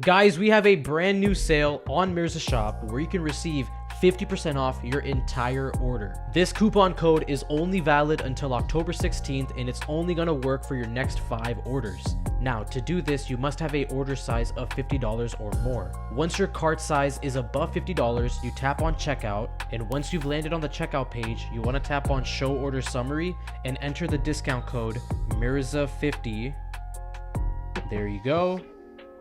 Guys, we have a brand new sale on Mirza Shop where you can receive 50% off your entire order. This coupon code is only valid until October 16th and it's only gonna work for your next 5 orders. Now, to do this, you must have a order size of $50 or more. Once your cart size is above $50, you tap on checkout, and once you've landed on the checkout page, you wanna tap on show order summary and enter the discount code MIRZA50. There you go.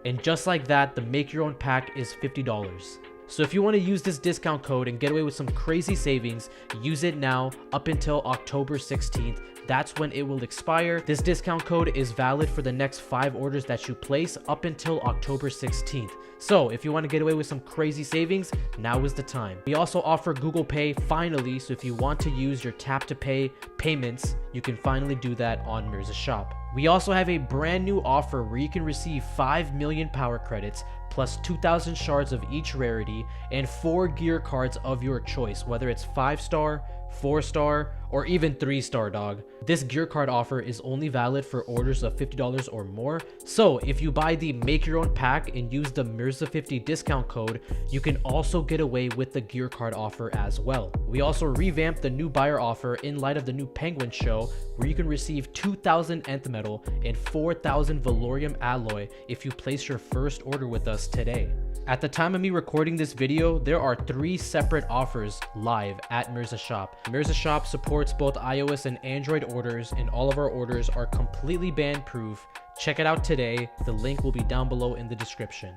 And just like that, the make your own pack is $50. So if you want to use this discount code and get away with some crazy savings, use it now up until October 16th. That's when it will expire. This discount code is valid for the next 5 orders that you place up until October 16th. So if you want to get away with some crazy savings, now is the time. We also offer Google Pay finally, so if you want to use your tap to pay payments, you can finally do that on Mirza Shop. We also have a brand new offer where you can receive 5 million power credits plus 2,000 shards of each rarity and 4 gear cards of your choice, whether it's 5-star, 4-star, or even 3-star, dog. This gear card offer is only valid for orders of $50 or more. So if you buy the make your own pack and use the Mirza50 discount code, you can also get away with the gear card offer as well. We also revamped the new buyer offer in light of the new Penguin show, where you can receive 2,000 nth metal and 4,000 Valorium alloy if you place your first order with us today. At the time of me recording this video, there are 3 separate offers live at Mirza Shop. Mirza Shop supports both iOS and Android orders, and all of our orders are completely ban proof. Check it out today. The link will be down below in the description.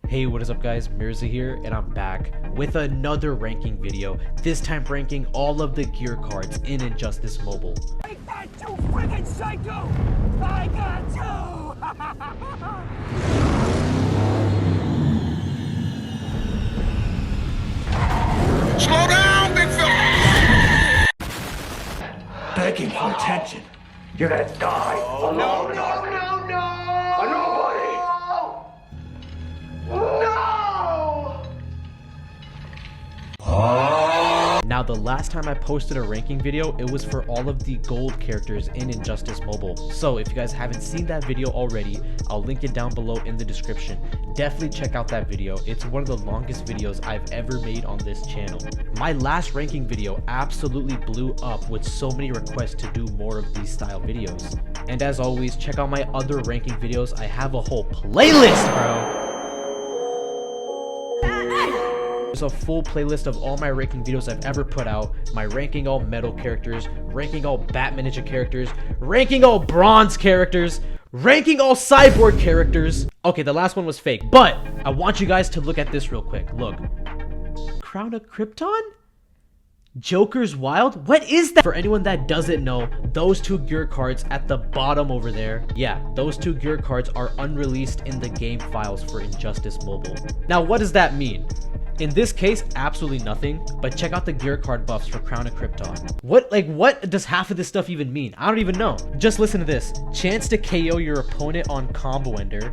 Hey, what is up guys? Mirza here, and I'm back with another ranking video, this time ranking all of the gear cards in Injustice Mobile. I got you, friggin' psycho! I got you! Slow down, big fella! Begging for attention. You're gonna die alone. No! A nobody! No! Now, the last time I posted a ranking video, it was for all of the gold characters in Injustice Mobile. So if you guys haven't seen that video already, I'll link it down below in the description. Definitely check out that video. It's one of the longest videos I've ever made on this channel. My last ranking video absolutely blew up with so many requests to do more of these style videos. And as always, check out my other ranking videos. I have a whole playlist, bro. There's a full playlist of all my ranking videos I've ever put out. My ranking all metal characters, ranking all Batman Ninja characters, ranking all bronze characters, ranking all cyborg characters. Okay, the last one was fake, but I want you guys to look at this real quick. Look. Crown of Krypton? Joker's Wild? What is that? For anyone that doesn't know, those 2 gear cards at the bottom over there, yeah, those 2 gear cards are unreleased in the game files for Injustice Mobile. Now, what does that mean? In this case, absolutely nothing, but check out the gear card buffs for Crown of Krypton. What does half of this stuff even mean? I don't even know. Just listen to this. Chance to KO your opponent on combo ender.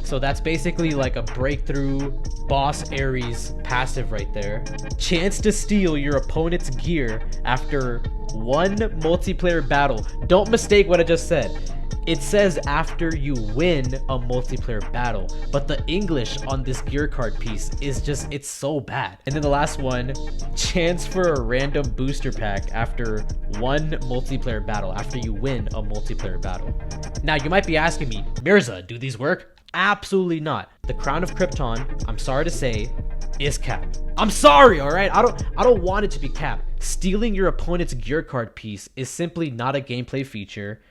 So that's basically like a breakthrough boss Ares passive right there. Chance to steal your opponent's gear after 1 multiplayer battle. Don't mistake what I just said. It says after you win a multiplayer battle, but the English on this gear card piece is just, it's so bad. And then the last one, chance for a random booster pack after 1 multiplayer battle, after you win a multiplayer battle. Now you might be asking me, Mirza, do these work? Absolutely not. The Crown of Krypton, I'm sorry to say, is capped. I'm sorry, all right? I don't want it to be capped. Stealing your opponent's gear card piece is simply not a gameplay feature.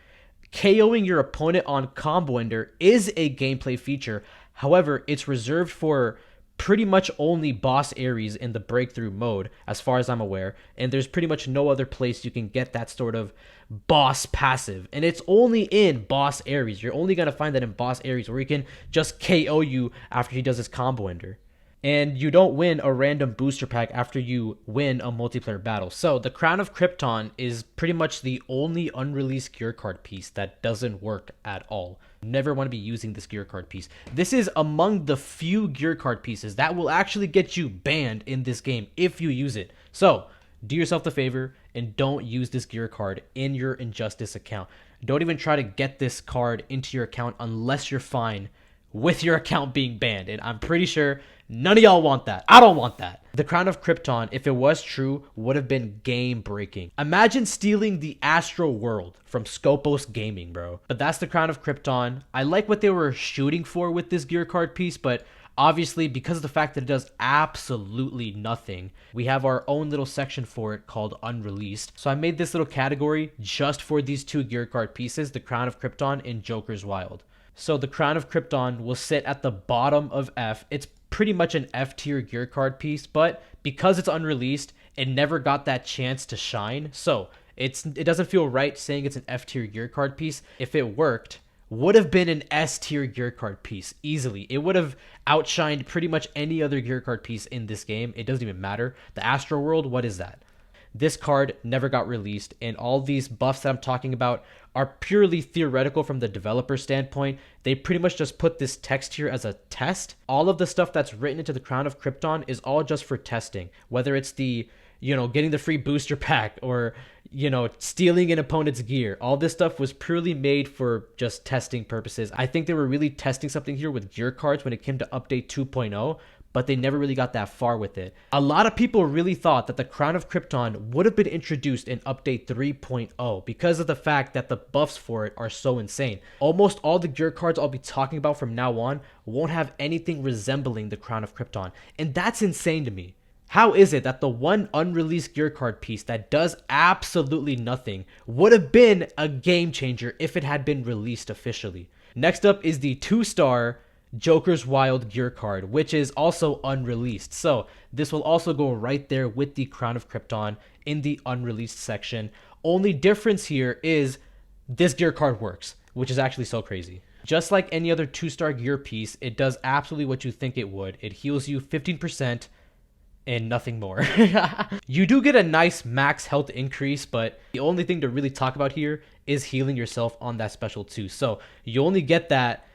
KOing your opponent on combo ender is a gameplay feature. However, it's reserved for pretty much only boss Ares in the breakthrough mode, as far as I'm aware. And there's pretty much no other place you can get that sort of boss passive. And it's only in boss Ares. You're only going to find that in boss Ares, where he can just KO you after he does his combo ender. And you don't win a random booster pack after you win a multiplayer battle. So the Crown of Krypton is pretty much the only unreleased gear card piece that doesn't work at all. Never want to be using this gear card piece. This is among the few gear card pieces that will actually get you banned in this game if you use it. So do yourself the favor and don't use this gear card in your Injustice account. Don't even try to get this card into your account unless you're fine with your account being banned. And I'm pretty sure none of y'all want that. I don't want that. The Crown of Krypton, if it was true, would have been game breaking. Imagine stealing the Astral World from Scopos Gaming, bro. But that's the Crown of Krypton. I like what they were shooting for with this gear card piece, but obviously, because of the fact that it does absolutely nothing, we have our own little section for it called Unreleased. So I made this little category just for these two gear card pieces, the Crown of Krypton and Joker's Wild. So the Crown of Krypton will sit at the bottom of F. It's pretty much an F tier gear card piece, but because it's unreleased, it never got that chance to shine. So it doesn't feel right saying it's an F tier gear card piece. If it worked, would have been an S tier gear card piece easily. It would have outshined pretty much any other gear card piece in this game. It doesn't even matter. The Astro World, what is that? This card never got released, and all these buffs that I'm talking about are purely theoretical from the developer standpoint. They pretty much just put this text here as a test. All of the stuff that's written into the Crown of Krypton is all just for testing, whether it's the, getting the free booster pack or, stealing an opponent's gear. All this stuff was purely made for just testing purposes. I think they were really testing something here with gear cards when it came to update 2.0, but they never really got that far with it. A lot of people really thought that the Crown of Krypton would have been introduced in update 3.0 because of the fact that the buffs for it are so insane. Almost all the gear cards I'll be talking about from now on won't have anything resembling the Crown of Krypton, and that's insane to me. How is it that the one unreleased gear card piece that does absolutely nothing would have been a game changer if it had been released officially? Next up is the 2-star Joker's Wild gear card, which is also unreleased. So this will also go right there with the Crown of Krypton in the unreleased section. Only difference here is this gear card works, which is actually so crazy. Just like any other 2-star gear piece, it does absolutely what you think it would. It heals you 15% and nothing more. You do get a nice max health increase, but the only thing to really talk about here is healing yourself on that special 2. So you only get that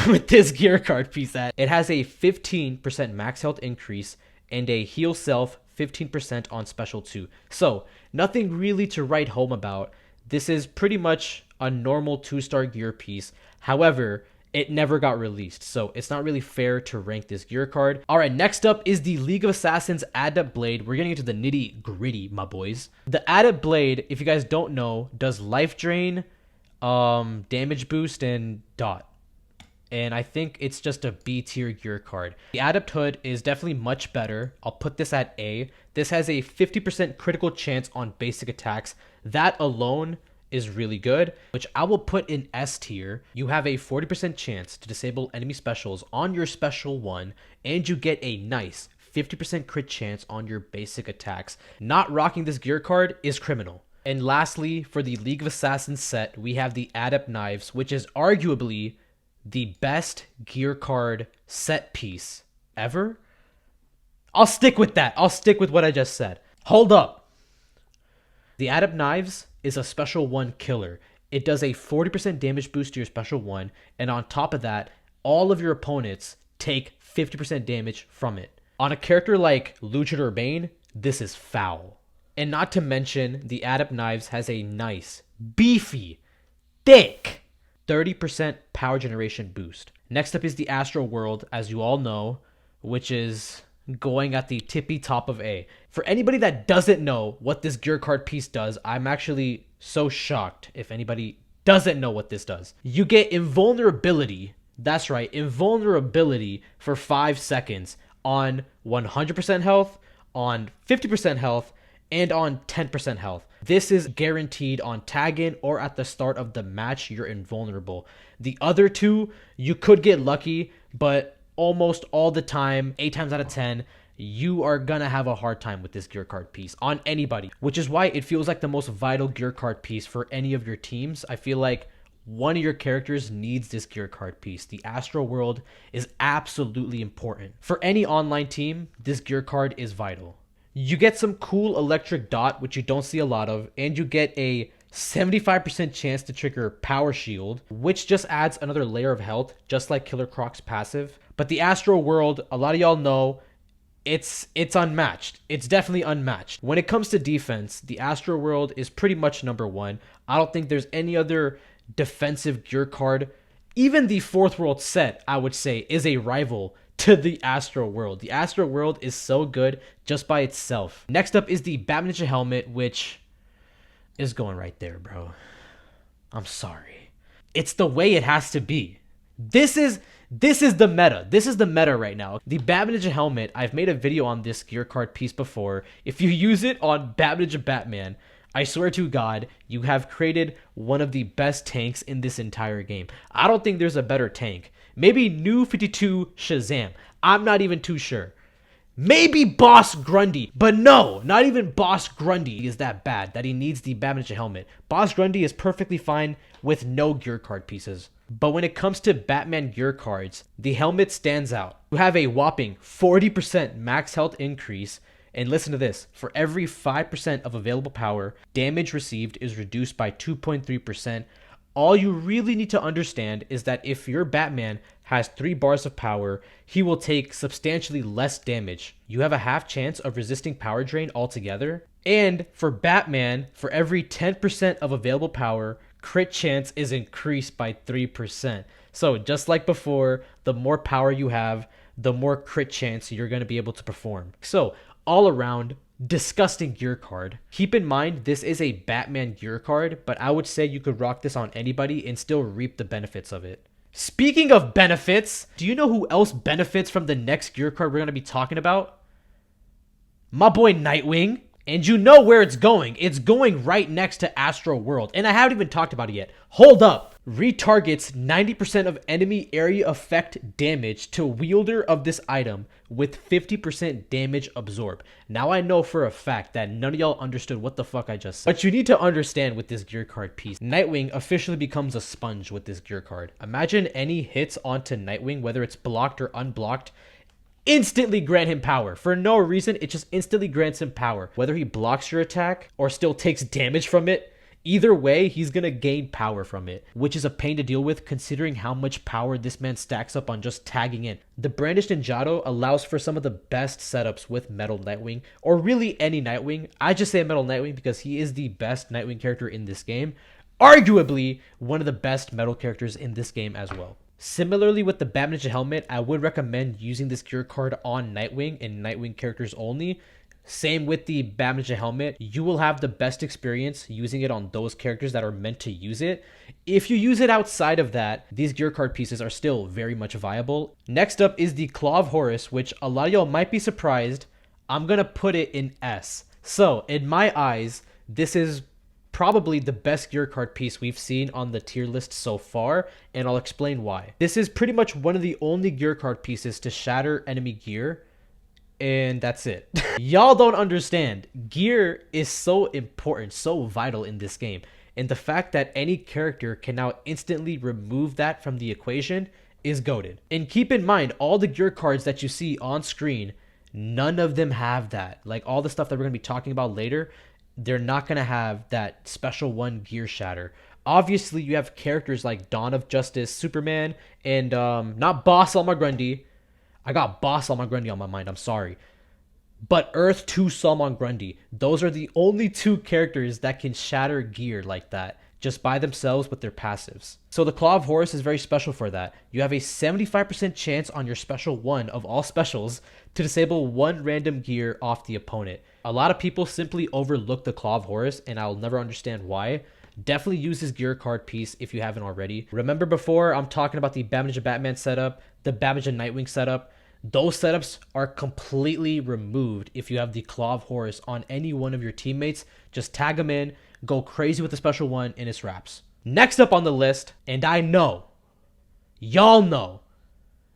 with this gear card piece. That it has a 15% max health increase and a heal self 15% on special 2. So nothing really to write home about. This is pretty much a normal 2-star gear piece. However, it never got released, so it's not really fair to rank this gear card. All right, next up is the League of Assassins Adept Blade. We're getting into the nitty gritty, my boys. The Adept Blade, if you guys don't know, does life drain, damage boost, and dot. And I think it's just a B tier gear card. The Adept Hood is definitely much better. I'll put this at A. This has a 50% critical chance on basic attacks. That alone is really good, which I will put in S tier. You have a 40% chance to disable enemy specials on your special 1, and you get a nice 50% crit chance on your basic attacks. Not rocking this gear card is criminal. And lastly, for the League of Assassins set, we have the Adept Knives, which is arguably the best gear card set piece ever. I'll stick with that. I'll stick with what I just said. Hold up. The Adept Knives is a special 1 killer. It does a 40% damage boost to your special 1, and on top of that, all of your opponents take 50% damage from it. On a character like Luchador Bane, this is foul. And not to mention, the Adept Knives has a nice, beefy, thick 30% power generation boost. Next up is the Astral World, as you all know, which is going at the tippy top of A. For anybody that doesn't know what this gear card piece does, I'm actually so shocked if anybody doesn't know what this does. You get invulnerability, that's right, invulnerability for 5 seconds on 100% health, on 50% health, and on 10% health. This is guaranteed on tag-in or at the start of the match, you're invulnerable. The other two, you could get lucky, but almost all the time, 8 times out of 10, you are gonna have a hard time with this gear card piece on anybody, which is why it feels like the most vital gear card piece for any of your teams. I feel like one of your characters needs this gear card piece. The Astral World is absolutely important. For any online team, this gear card is vital. You get some cool electric dot, which you don't see a lot of, and you get a 75% chance to trigger Power Shield, which just adds another layer of health, just like Killer Croc's passive. But the Astral World, a lot of y'all know, it's unmatched. It's definitely unmatched. When it comes to defense, the Astral World is pretty much number 1. I don't think there's any other defensive gear card Even the Fourth World set, I would say, is a rival to the Astro World. The Astro World is so good just by itself. Next up is the Batman Ninja helmet, which is going right there, bro. I'm sorry. It's the way it has to be. This is the meta. This is the meta right now. The Batman Ninja helmet, I've made a video on this gear card piece before. If you use it on Batman Ninja Batman, I swear to God, you have created one of the best tanks in this entire game. I don't think there's a better tank. Maybe New 52 Shazam. I'm not even too sure. Maybe Boss Grundy. But no, not even Boss Grundy is that bad that he needs the Batman Ninja helmet. Boss Grundy is perfectly fine with no gear card pieces. But when it comes to Batman gear cards, the helmet stands out. You have a whopping 40% max health increase. And listen to this, for every 5% of available power, damage received is reduced by 2.3%. All you really need to understand is that if your Batman has 3 bars of power, he will take substantially less damage. You have a half chance of resisting power drain altogether. And for Batman, for every 10% of available power, crit chance is increased by 3%. So just like before, the more power you have, the more crit chance you're going to be able to perform. So all around, disgusting gear card. Keep in mind, this is a Batman gear card, but I would say you could rock this on anybody and still reap the benefits of it. Speaking of benefits, do you know who else benefits from the next gear card we're going to be talking about? My boy Nightwing. And you know where it's going. It's going right next to Astro World. And I haven't even talked about it yet. Hold up. Retargets 90% of enemy area effect damage to wielder of this item with 50% damage absorbed. Now I know for a fact that none of y'all understood what the fuck I just said. But you need to understand with this gear card piece. Nightwing officially becomes a sponge with this gear card. Imagine any hits onto Nightwing, whether it's blocked or unblocked, instantly grant him power. For no reason, it just instantly grants him power. Whether he blocks your attack or still takes damage from it, either way, he's gonna gain power from it, which is a pain to deal with considering how much power this man stacks up on just tagging in. The Brandished Ninjato allows for some of the best setups with Metal Nightwing, or really any Nightwing. I just say Metal Nightwing because he is the best Nightwing character in this game. Arguably, one of the best metal characters in this game as well. Similarly with the Batman Ninja helmet, I would recommend using this gear card on Nightwing and Nightwing characters only. Same with the Batman Ninja helmet. You will have the best experience using it on those characters that are meant to use it. If you use it outside of that, these gear card pieces are still very much viable. Next up is the Claw of Horus, which a lot of y'all might be surprised. I'm going to put it in S. So in my eyes, this is probably the best gear card piece we've seen on the tier list so far, and I'll explain why. This is pretty much one of the only gear card pieces to shatter enemy gear, and that's it. Y'all don't understand. Gear is so important, so vital in this game, and the fact that any character can now instantly remove that from the equation is goated. And keep in mind, all the gear cards that you see on screen, none of them have that. Like all the stuff that we're going to be talking about later, they're not going to have that special one gear shatter. Obviously, you have characters like Dawn of Justice, Superman, and not Boss Salman Grundy. I got Boss Salman Grundy on my mind, I'm sorry. But Earth 2 Salman Grundy. Those are the only 2 characters that can shatter gear like that, just by themselves with their passives. So the Claw of Horus is very special for that. You have a 75% chance on your special 1 of all specials to disable 1 random gear off the opponent. A lot of people simply overlook the Claw of Horus, and I'll never understand why. Definitely use this gear card piece if you haven't already. Remember before, I'm talking about the Batman Ninja Batman setup, the Batman Ninja Nightwing setup. Those setups are completely removed if you have the Claw of Horus on any one of your teammates. Just tag them in, go crazy with the special 1, and it's wraps. Next up on the list, and I know, y'all know,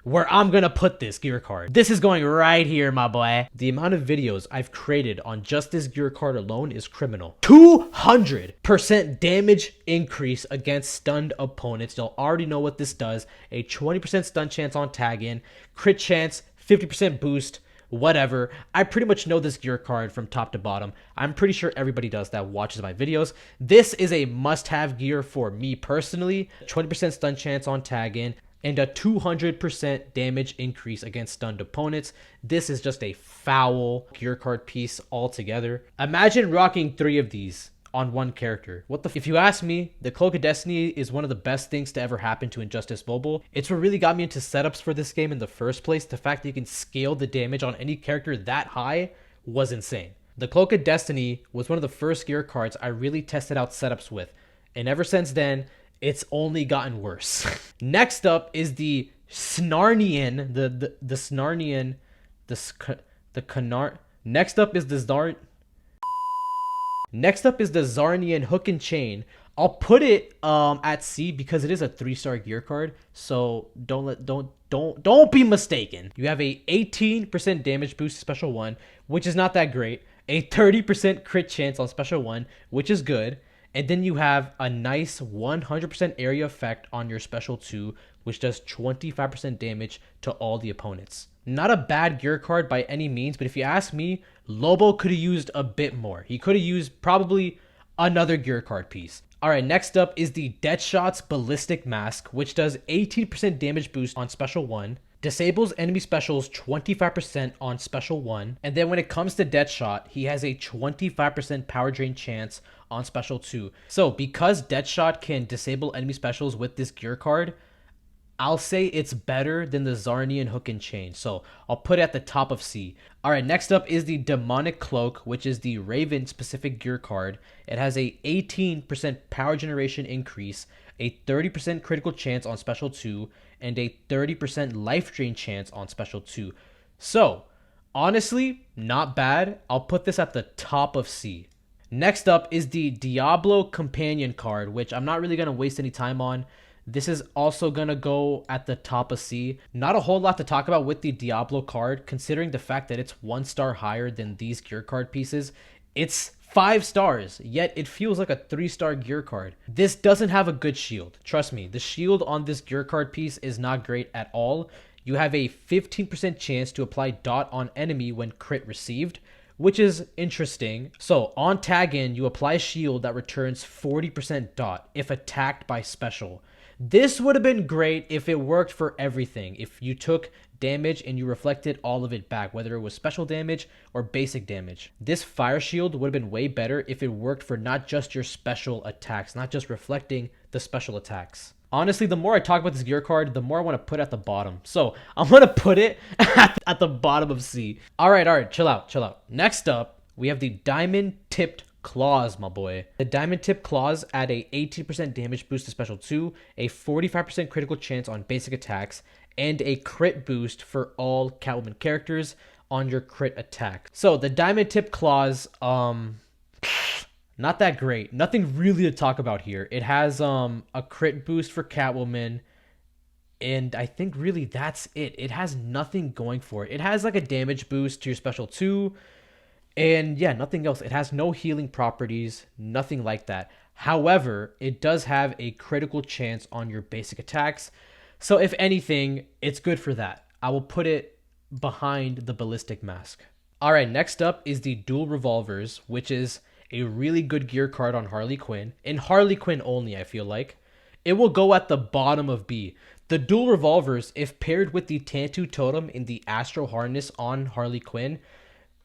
where I'm gonna put this gear card. This is going right here, my boy. The amount of videos I've created on just this gear card alone is criminal. 200% damage increase against stunned opponents. You'll already know what this does. A 20% stun chance on tag in, crit chance, 50% boost, whatever. I pretty much know this gear card from top to bottom. I'm pretty sure everybody does that watches my videos. This is a must-have gear for me personally. 20% stun chance on tag in, and a 200% damage increase against stunned opponents. This is just a foul gear card piece altogether. Imagine rocking 3 of these on one character. If you ask me, the Cloak of Destiny is one of the best things to ever happen to Injustice Mobile. It's what really got me into setups for this game in the first place. The fact that you can scale the damage on any character that high was insane. The Cloak of Destiny was one of the first gear cards I really tested out setups with, and ever since then, it's only gotten worse. Next up is the Snarnian, the Snarnian, the Canar. Next up is the Zarnian Hook and Chain. I'll put it at C because it is a 3-star gear card. So don't be mistaken. You have a 18% damage boost to special 1, which is not that great. A 30% crit chance on special 1, which is good. And then you have a nice 100% area effect on your special 2, which does 25% damage to all the opponents. Not a bad gear card by any means, but if you ask me, Lobo could have used a bit more. He could have used probably another gear card piece. Alright, next up is the Deadshot's Ballistic Mask, which does 18% damage boost on special 1, disables enemy specials 25% on special 1, and then when it comes to Deadshot, he has a 25% power drain chance on special 2. So because Deadshot can disable enemy specials with this gear card, I'll say it's better than the Zarnian Hook and Chain, so I'll put it at the top of C. Alright, next up is the Demonic Cloak, which is the Raven specific gear card. It has a 18% power generation increase, a 30% critical chance on special 2, and a 30% life drain chance on special 2. So, honestly, not bad. I'll put this at the top of C. Next up is the Diablo Companion card, which I'm not really going to waste any time on. This is also going to go at the top of C. Not a whole lot to talk about with the Diablo card, considering the fact that it's 1 star higher than these gear card pieces. It's 5 stars, yet it feels like a 3-star gear card. This doesn't have a good shield. Trust me, the shield on this gear card piece is not great at all. You have a 15% chance to apply dot on enemy when crit received, which is interesting. So on tag in, you apply shield that returns 40% dot if attacked by special. This would have been great if it worked for everything. If you took damage and you reflected all of it back, whether it was special damage or basic damage. This fire shield would have been way better if it worked for not just your special attacks, not just reflecting the special attacks. Honestly, the more I talk about this gear card, the more I want to put it at the bottom. So I'm going to put it at the bottom of C. All right, chill out. Next up, we have the Diamond Tipped Claws, my boy. The Diamond Tip Claws add a 18% damage boost to special 2, a 45% critical chance on basic attacks, and a crit boost for all Catwoman characters on your crit attack. So the Diamond Tip Claws, not that great. Nothing really to talk about here. It has a crit boost for Catwoman, and I think really that's it. It has nothing going for it. It has like a damage boost to your special 2, and yeah, nothing else. It has no healing properties, nothing like that. However, it does have a critical chance on your basic attacks. So if anything, it's good for that. I will put it behind the Ballistic Mask. Alright, next up is the Dual Revolvers, which is a really good gear card on Harley Quinn. In Harley Quinn only, I feel like. It will go at the bottom of B. The Dual Revolvers, if paired with the Tantu Totem in the Astro Harness on Harley Quinn,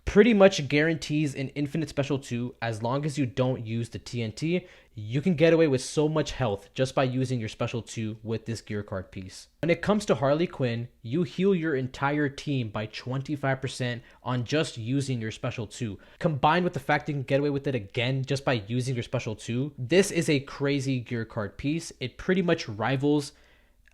pretty much guarantees an infinite special 2. As long as you don't use the TNT, you can get away with so much health just by using your special 2 with this gear card piece. When it comes to Harley Quinn, you heal your entire team by 25% on just using your special 2. Combined with the fact you can get away with it again just by using your special 2, this is a crazy gear card piece. It pretty much rivals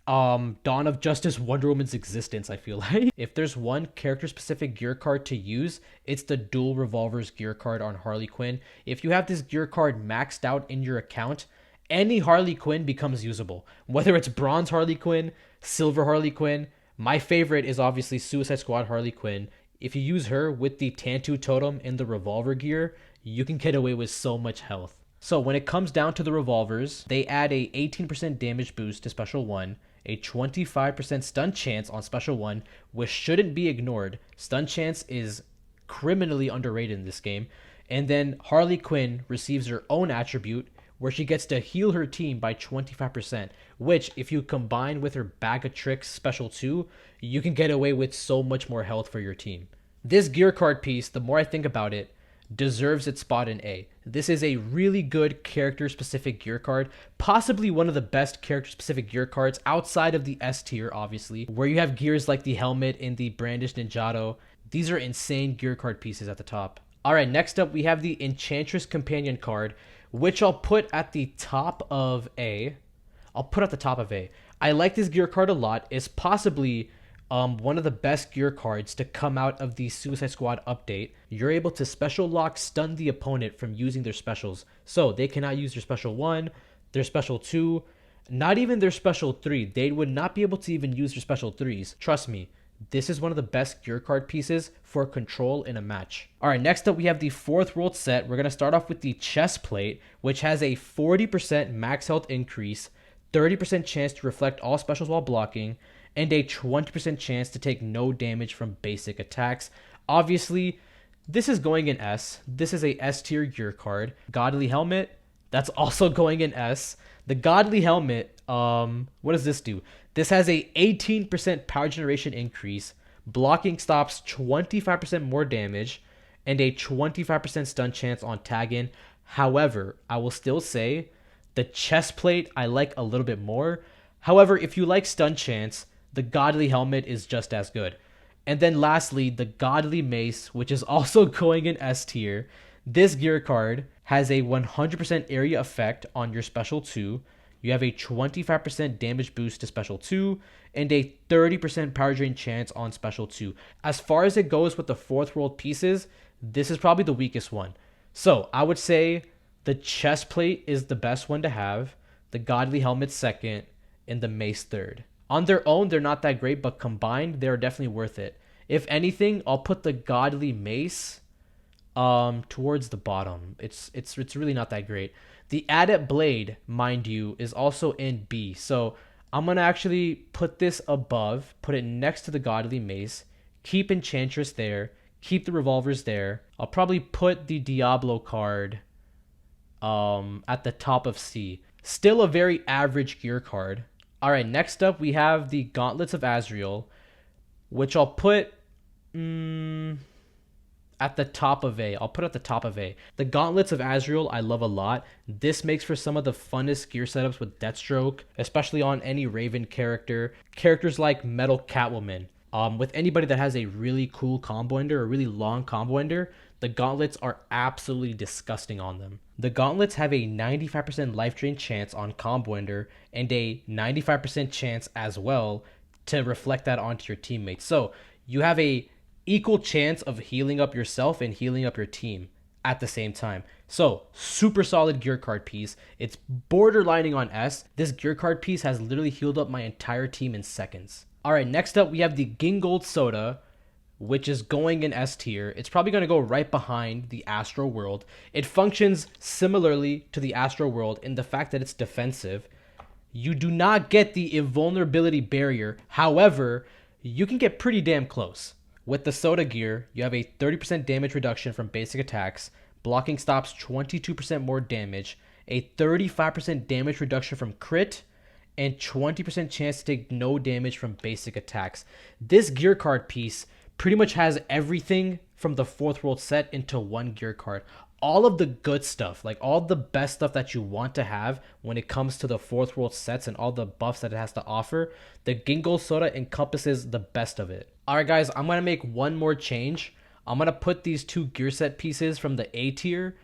Dawn of Justice Wonder Woman's existence, I feel like. If there's one character specific gear card to use, it's the Dual Revolvers gear card on Harley Quinn. If you have this gear card maxed out in your account, any Harley Quinn becomes usable. Whether it's Bronze Harley Quinn, Silver Harley Quinn, my favorite is obviously Suicide Squad Harley Quinn. If you use her with the Tantu Totem in the Revolver gear, you can get away with so much health. So when it comes down to the revolvers, they add a 18% damage boost to special 1, a 25% stun chance on special 1, which shouldn't be ignored. Stun chance is criminally underrated in this game. And then Harley Quinn receives her own attribute where she gets to heal her team by 25%, which if you combine with her Bag of Tricks special 2, you can get away with so much more health for your team. This gear card piece, the more I think about it, deserves its spot in A. This is a really good character-specific gear card, possibly one of the best character-specific gear cards outside of the S tier, obviously, where you have gears like the helmet and the Brandish Ninjato. These are insane gear card pieces at the top. Alright, next up we have the Enchantress Companion card, which I'll put at the top of A. I like this gear card a lot. It's possibly one of the best gear cards to come out of the Suicide Squad update. You're able to special lock stun the opponent from using their specials. So they cannot use their special 1, their special 2, not even their special 3. They would not be able to even use their special 3s. Trust me, this is one of the best gear card pieces for control in a match. Alright, next up we have the Fourth World set. We're going to start off with the chest plate, which has a 40% max health increase, 30% chance to reflect all specials while blocking, and a 20% chance to take no damage from basic attacks. Obviously, this is going in S. This is a S tier gear card. Godly Helmet, that's also going in S. The Godly Helmet, what does this do? This has a 18% power generation increase, blocking stops 25% more damage, and a 25% stun chance on tag-in. However, I will still say the chest plate I like a little bit more. However, if you like stun chance, the Godly Helmet is just as good. And then lastly, the Godly Mace, which is also going in S tier. This gear card has a 100% area effect on your special 2. You have a 25% damage boost to special 2 and a 30% power drain chance on special 2. As far as it goes with the Fourth World pieces, this is probably the weakest one. So I would say the chest plate is the best one to have, the Godly Helmet second, and the Mace third. On their own, they're not that great, but combined, they're definitely worth it. If anything, I'll put the Godly Mace towards the bottom. It's really not that great. The Adept Blade, mind you, is also in B. So I'm going to actually put this above, put it next to the Godly Mace, keep Enchantress there, keep the revolvers there. I'll probably put the Diablo card at the top of C. Still a very average gear card. Alright, next up we have the Gauntlets of Azrael, which I'll put at the top of A. I'll put at the top of A. The Gauntlets of Azrael I love a lot. This makes for some of the funnest gear setups with Deathstroke, especially on any Raven character. Characters like Metal Catwoman. With anybody that has a really cool combo ender, a really long combo ender, the gauntlets are absolutely disgusting on them. The gauntlets have a 95% life drain chance on combo ender and a 95% chance as well to reflect that onto your teammates. So you have a equal chance of healing up yourself and healing up your team at the same time. So super solid gear card piece. It's borderlining on S. This gear card piece has literally healed up my entire team in seconds. Alright, next up we have the Gingold Soda, which is going in S tier. It's probably going to go right behind the Astro World. It functions similarly to the Astro World in the fact that it's defensive. You do not get the invulnerability barrier. However, you can get pretty damn close. With the Soda gear, you have a 30% damage reduction from basic attacks, blocking stops 22% more damage, a 35% damage reduction from crit, and 20% chance to take no damage from basic attacks. This gear card piece pretty much has everything from the Fourth World set into one gear card. All of the good stuff, like all the best stuff that you want to have when it comes to the Fourth World sets and all the buffs that it has to offer, the Gingold Soda encompasses the best of it. Alright guys, I'm going to make one more change. I'm going to put these two gear set pieces from the A tier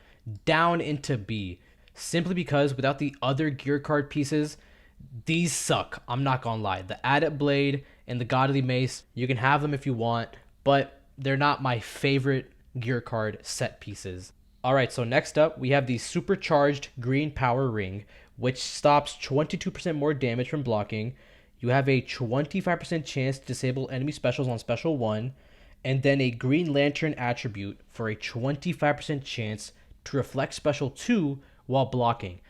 down into B. Simply because without the other gear card pieces, these suck. I'm not gonna lie. The Adept Blade and the Godly Mace, you can have them if you want, but they're not my favorite gear card set pieces. Alright, so next up, we have the Supercharged Green Power Ring, which stops 22% more damage from blocking. You have a 25% chance to disable enemy specials on Special 1, and then a Green Lantern attribute for a 25% chance to reflect Special 2 while blocking.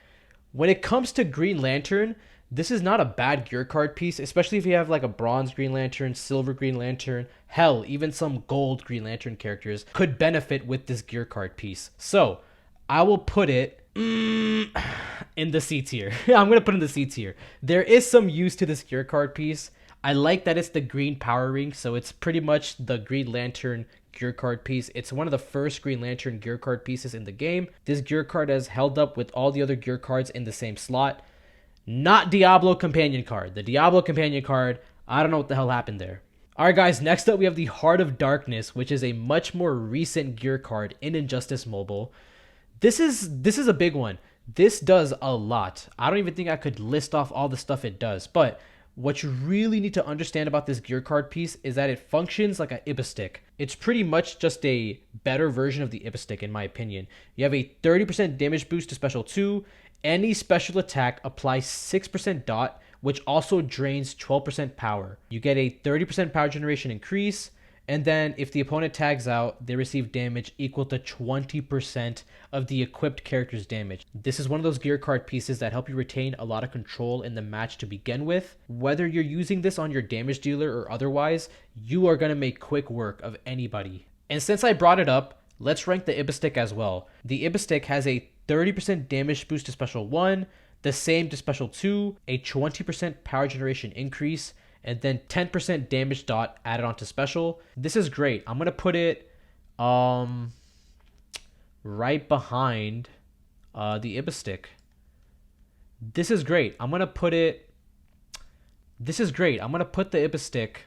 When it comes to Green Lantern, this is not a bad gear card piece, especially if you have like a bronze Green Lantern, silver Green Lantern, hell, even some gold Green Lantern characters could benefit with this gear card piece. So I will put it in the C tier. I'm going to put it in the C tier. There is some use to this gear card piece. I like that it's the green power ring, so it's pretty much the Green Lantern gear card piece. It's one of the first Green Lantern gear card pieces in the game. This gear card has held up with all the other gear cards in the same slot. Not Diablo companion card. The Diablo companion card, I don't know what the hell happened there. Alright guys, next up we have the Heart of Darkness, which is a much more recent gear card in Injustice Mobile. This is a big one. This does a lot. I don't even think I could list off all the stuff it does, but what you really need to understand about this gear card piece is that it functions like an Ibba stick. It's pretty much just a better version of the Ibba stick in my opinion. You have a 30% damage boost to special 2. Any special attack applies 6% dot, which also drains 12% power. You get a 30% power generation increase, and then if the opponent tags out, they receive damage equal to 20% of the equipped character's damage. This is one of those gear card pieces that help you retain a lot of control in the match to begin with. Whether you're using this on your damage dealer or otherwise, you are going to make quick work of anybody. And since I brought it up, let's rank the Ibba stick as well. The Ibba stick has a 30% damage boost to special 1, the same to special 2, a 20% power generation increase, and then 10% damage dot added onto special. This is great. I'm going to put it right behind the Ibba stick. This is great. I'm going to put the Ibba stick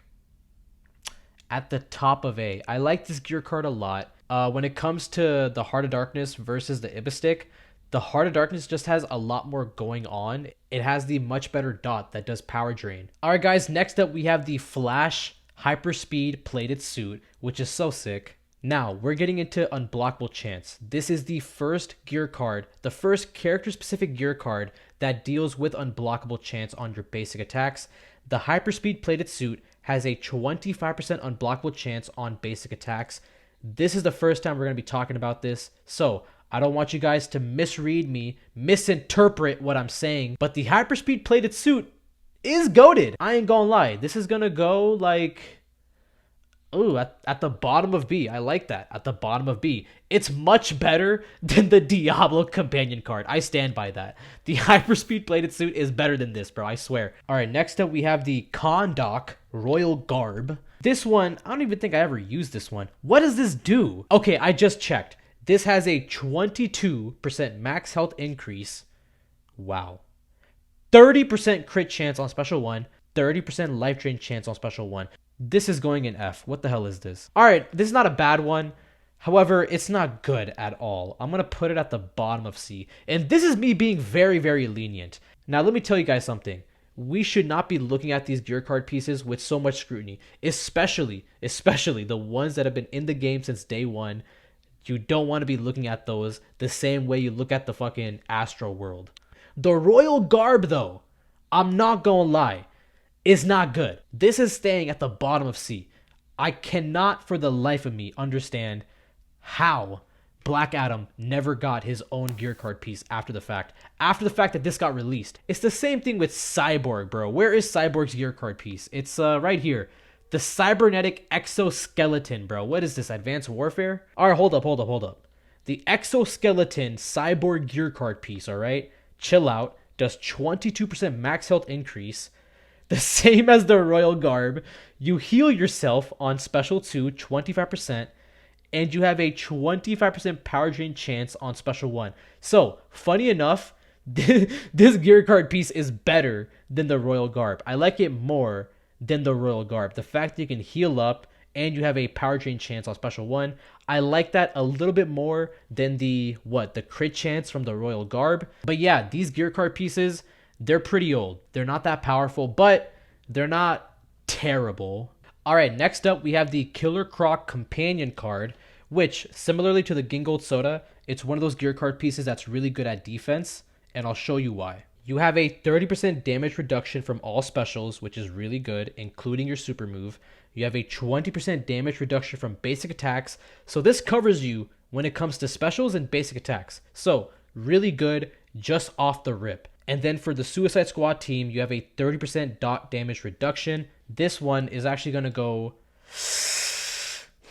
at the top of A. I like this gear card a lot. When it comes to the Heart of Darkness versus the Ibba stick, the Heart of Darkness just has a lot more going on. It has the much better dot that does power drain. Alright guys, next up we have the Flash Hyperspeed Plated Suit, which is so sick. Now, we're getting into Unblockable Chance. This is the first gear card, the first character-specific gear card that deals with Unblockable Chance on your basic attacks. The Hyperspeed Plated Suit has a 25% Unblockable Chance on basic attacks. This is the first time we're going to be talking about this, so I don't want you guys to misread me, misinterpret what I'm saying, but the Hyperspeed Plated Suit is goated. I ain't gonna lie. This is gonna go like, ooh, at the bottom of B. I like that. At the bottom of B. It's much better than the Diablo companion card. I stand by that. The Hyperspeed Plated Suit is better than this, bro. I swear. All right, next up we have the Kondak Royal Garb. This one, I don't even think I ever used this one. What does this do? Okay, I just checked. This has a 22% max health increase. Wow. 30% crit chance on special 1. 30% life drain chance on special 1. This is going in F. What the hell is this? Alright, this is not a bad one. However, it's not good at all. I'm going to put it at the bottom of C. And this is me being very, very lenient. Now, let me tell you guys something. We should not be looking at these gear card pieces with so much scrutiny. Especially the ones that have been in the game since day one. You don't want to be looking at those the same way you look at the fucking Astro World. The Royal Garb, though, I'm not gonna lie, is not good. This is staying at the bottom of C. I cannot for the life of me understand how Black Adam never got his own gear card piece after the fact that this got released. It's the same thing with Cyborg, bro. Where is Cyborg's gear card piece? It's right here. The cybernetic exoskeleton, bro. What is this? Advanced Warfare? All right, hold up. The exoskeleton cyborg gear card piece, all right? Chill out. Does 22% max health increase. The same as the Royal Garb. You heal yourself on special 2, 25%. And you have a 25% power drain chance on special 1. So, funny enough, this gear card piece is better than the Royal Garb. I like it more than the Royal Garb. The fact that you can heal up and you have a power drain chance on special 1, I like that a little bit more than the crit chance from the Royal Garb. But yeah, these gear card pieces, they're pretty old. They're not that powerful, but they're not terrible. All right, next up we have the Killer Croc companion card, which similarly to the Gingold Soda, it's one of those gear card pieces that's really good at defense, and I'll show you why. You have a 30% damage reduction from all specials, which is really good, including your super move. You have a 20% damage reduction from basic attacks. So this covers you when it comes to specials and basic attacks. So really good just off the rip. And then for the Suicide Squad team, you have a 30% dot damage reduction. This one is actually going to go,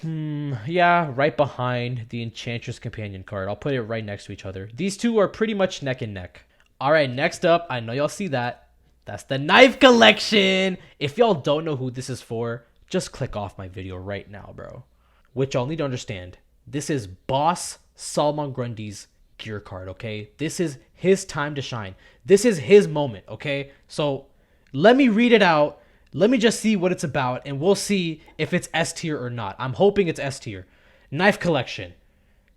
right behind the Enchantress companion card. I'll put it right next to each other. These two are pretty much neck and neck. All right, next up, I know y'all see that. That's the knife collection. If y'all don't know who this is for, just click off my video right now, bro. Which y'all need to understand. This is Boss Solomon Grundy's gear card, okay? This is his time to shine. This is his moment, okay? So let me read it out. Let me just see what it's about, and we'll see if it's S tier or not. I'm hoping it's S tier. Knife collection.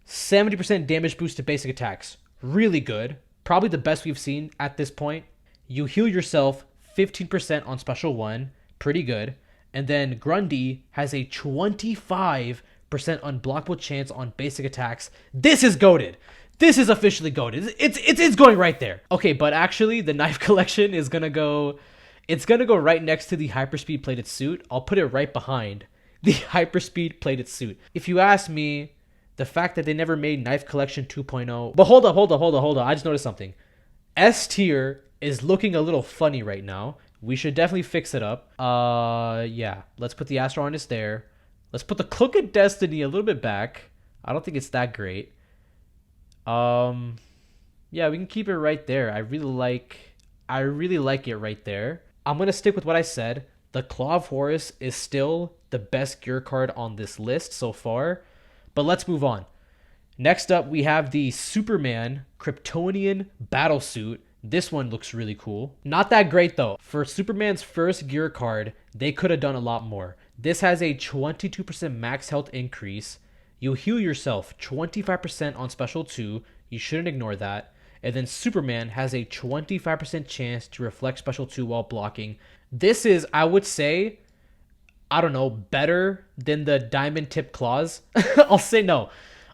70% damage boost to basic attacks. Really good. Probably the best we've seen at this point. You heal yourself 15% on special 1. Pretty good. And then Grundy has a 25% unblockable chance on basic attacks. This is goated. This is officially goated. It's going right there. Okay, but actually the knife collection is gonna go. It's gonna go right next to the hyperspeed plated suit. I'll put it right behind the hyperspeed plated suit. If you ask me, the fact that they never made knife collection 2.0. But hold up. I just noticed something. S tier is looking a little funny right now. We should definitely fix it up. Yeah. Let's put the Astro Harness there. Let's put the Cloak of Destiny a little bit back. I don't think it's that great. Yeah, we can keep it right there. I really like it right there. I'm gonna stick with what I said. The Claw of Horus is still the best gear card on this list so far. But let's move on. Next up, we have the Superman Kryptonian Battlesuit. This one looks really cool. Not that great though. For Superman's first gear card, they could have done a lot more. This has a 22% max health increase. You heal yourself 25% on special 2. You shouldn't ignore that. And then Superman has a 25% chance to reflect special 2 while blocking. This is, I would say, I don't know, better than the diamond tip claws. I'll say no.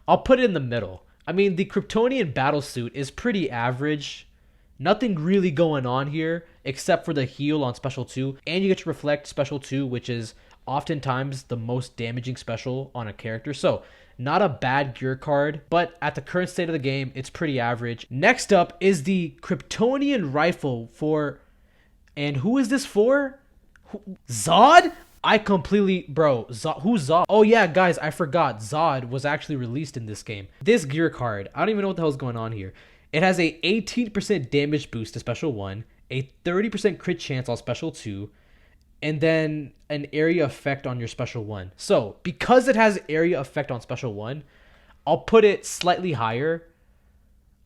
I'll put it in the middle. I mean, the Kryptonian Battlesuit is pretty average. Nothing really going on here except for the heal on special 2. And you get to reflect special 2, which is oftentimes the most damaging special on a character. So, not a bad gear card, but at the current state of the game, it's pretty average. Next up is the Kryptonian Rifle for... And who is this for? Zod? I completely... Bro, who's Zod? Oh yeah, guys, I forgot. Zod was actually released in this game. This gear card, I don't even know what the hell's going on here. It has a 18% damage boost to special 1, a 30% crit chance on special 2, and then an area effect on your special 1. So, because it has area effect on special 1, I'll put it slightly higher.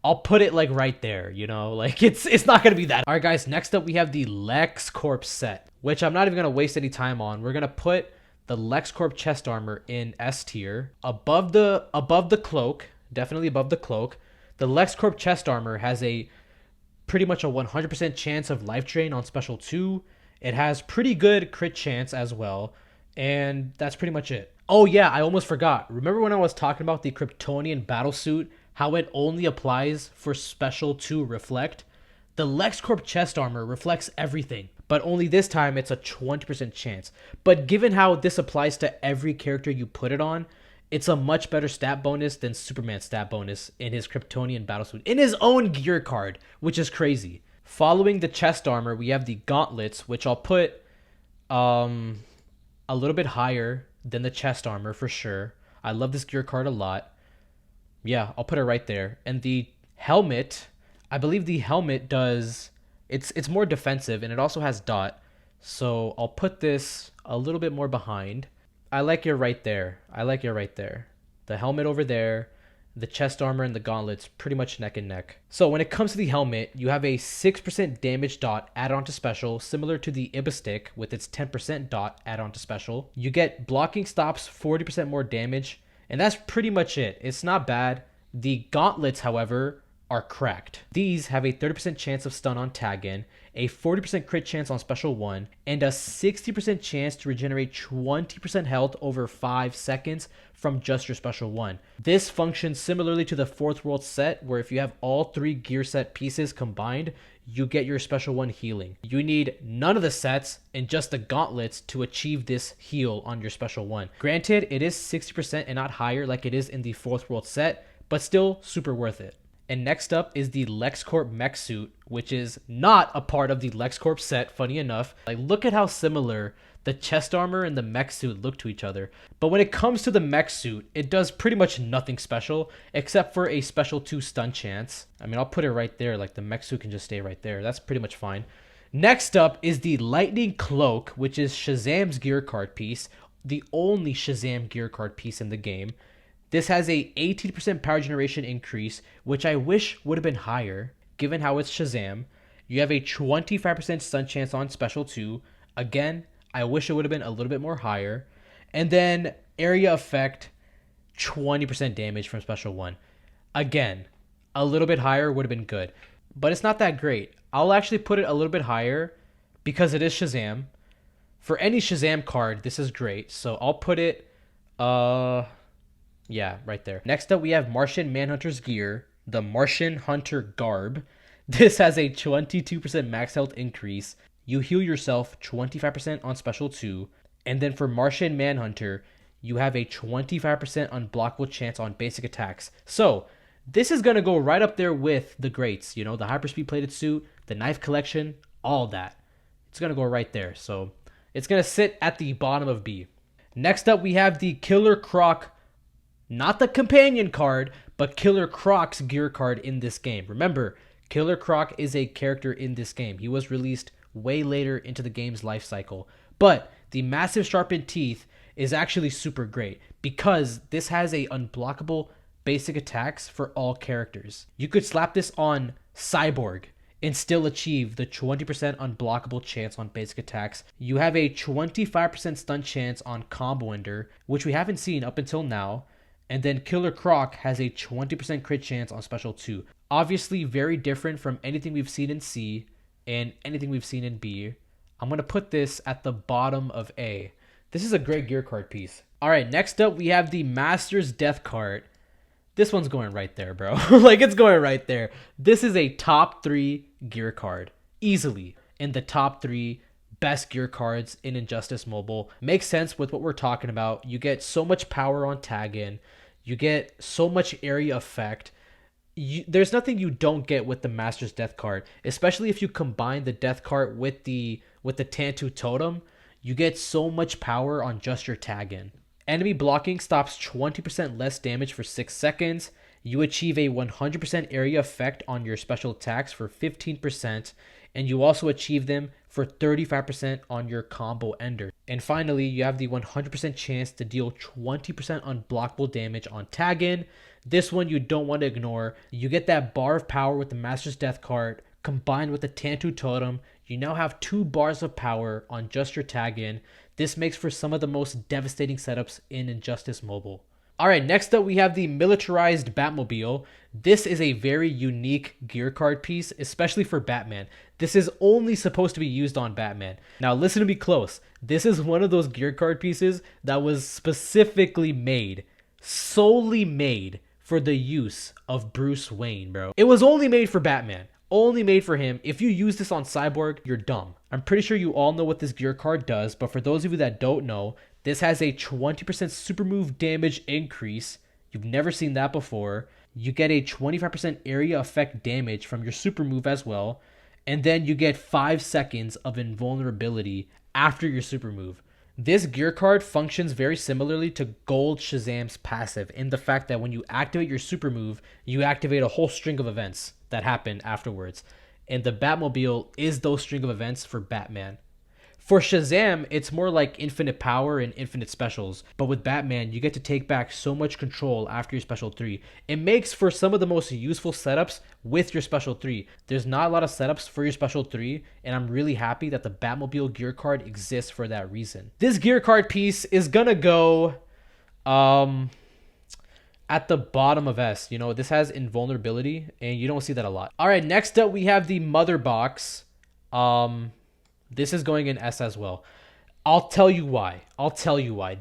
I'll put it like right there, you know, like it's not going to be that. All right, guys, next up we have the LexCorp set, which I'm not even going to waste any time on. We're going to put the LexCorp chest armor in S tier above the cloak, definitely above the cloak. The LexCorp chest armor has a pretty much a 100% chance of life drain on special 2. It has pretty good crit chance as well, and that's pretty much it. Oh yeah, I almost forgot. Remember when I was talking about the Kryptonian Battlesuit, how it only applies for special 2 reflect? The LexCorp chest armor reflects everything, but only this time it's a 20% chance. But given how this applies to every character you put it on, it's a much better stat bonus than Superman's stat bonus in his Kryptonian Battlesuit, in his own gear card, which is crazy. Following the chest armor, we have the gauntlets, which I'll put a little bit higher than the chest armor for sure. I love this gear card a lot. Yeah, I'll put it right there. And the helmet, I believe the helmet does... It's more defensive, and it also has dot. So I'll put this a little bit more behind. I like it right there. The helmet over there, the chest armor and the gauntlets, pretty much neck and neck. So when it comes to the helmet, you have a 6% damage dot added on to special, similar to the Ibistic with its 10% dot added on to special. You get blocking stops 40% more damage, and that's pretty much it. It's not bad. The gauntlets, however, are cracked. These have a 30% chance of stun on tag in, a 40% crit chance on special 1, and a 60% chance to regenerate 20% health over 5 seconds from just your special 1. This functions similarly to the Fourth World set, where if you have all 3 gear set pieces combined, you get your special 1 healing. You need none of the sets and just the gauntlets to achieve this heal on your special 1. Granted, it is 60% and not higher like it is in the Fourth World set, but still super worth it. And next up is the LexCorp mech suit, which is not a part of the LexCorp set, funny enough. Like, look at how similar the chest armor and the mech suit look to each other. But when it comes to the mech suit, it does pretty much nothing special, except for a special 2 stun chance. I mean, I'll put it right there, like the mech suit can just stay right there. That's pretty much fine. Next up is the Lightning Cloak, which is Shazam's gear card piece, the only Shazam gear card piece in the game. This has a 18% power generation increase, which I wish would have been higher, given how it's Shazam. You have a 25% stun chance on Special 2. Again, I wish it would have been a little bit more higher. And then area effect, 20% damage from Special 1. Again, a little bit higher would have been good. But it's not that great. I'll actually put it a little bit higher because it is Shazam. For any Shazam card, this is great. So I'll put it, yeah, right there. Next up, we have Martian Manhunter's gear, the Martian Hunter Garb. This has a 22% max health increase. You heal yourself 25% on Special 2. And then for Martian Manhunter, you have a 25% unblockable chance on basic attacks. So this is going to go right up there with the greats, you know, the hyperspeed plated suit, the knife collection, all that. It's going to go right there. So it's going to sit at the bottom of B. Next up, we have the Killer Croc, not the companion card, but Killer Croc's gear card in this game. Remember, Killer Croc is a character in this game. He was released way later into the game's life cycle. But the massive sharpened teeth is actually super great because this has a unblockable basic attacks for all characters. You could slap this on Cyborg and still achieve the 20% unblockable chance on basic attacks. You have a 25% stun chance on Combo Ender, which we haven't seen up until now. And then Killer Croc has a 20% crit chance on Special 2. Obviously very different from anything we've seen in C and anything we've seen in B. I'm going to put this at the bottom of A. This is a great gear card piece. All right, next up we have the Master's Death card. This one's going right there, bro. Like, it's going right there. This is a top 3 gear card. Easily in the top 3 best gear cards in Injustice Mobile. Makes sense with what we're talking about. You get so much power on tag in. You get so much area effect. There's nothing you don't get with the Master's Death card, especially if you combine the Death card with the Tantu Totem. You get so much power on just your tag in. Enemy blocking stops 20% less damage for 6 seconds. You achieve a 100% area effect on your special attacks for 15%, and you also achieve them for 35% on your combo ender. And finally, you have the 100% chance to deal 20% unblockable damage on tag in. This one you don't want to ignore. You get that bar of power with the Master's Death card combined with the Tantu Totem. You now have 2 bars of power on just your tag in. This makes for some of the most devastating setups in Injustice Mobile. Alright, next up we have the Militarized Batmobile. This is a very unique gear card piece, especially for Batman. This is only supposed to be used on Batman. Now listen to me close. This is one of those gear card pieces that was specifically made, solely made for the use of Bruce Wayne, bro. It was only made for Batman. Only made for him. If you use this on Cyborg, you're dumb. I'm pretty sure you all know what this gear card does, but for those of you that don't know, this has a 20% super move damage increase. You've never seen that before. You get a 25% area effect damage from your super move as well. And then you get 5 seconds of invulnerability after your super move. This gear card functions very similarly to Gold Shazam's passive in the fact that when you activate your super move, you activate a whole string of events that happen afterwards. And the Batmobile is those string of events for Batman. For Shazam, it's more like infinite power and infinite specials. But with Batman, you get to take back so much control after your special 3. It makes for some of the most useful setups with your special 3. There's not a lot of setups for your special 3, and I'm really happy that the Batmobile gear card exists for that reason. This gear card piece is gonna go at the bottom of S. You know, this has invulnerability, and you don't see that a lot. All right, next up we have the Mother Box. This is going in S as well. I'll tell you why.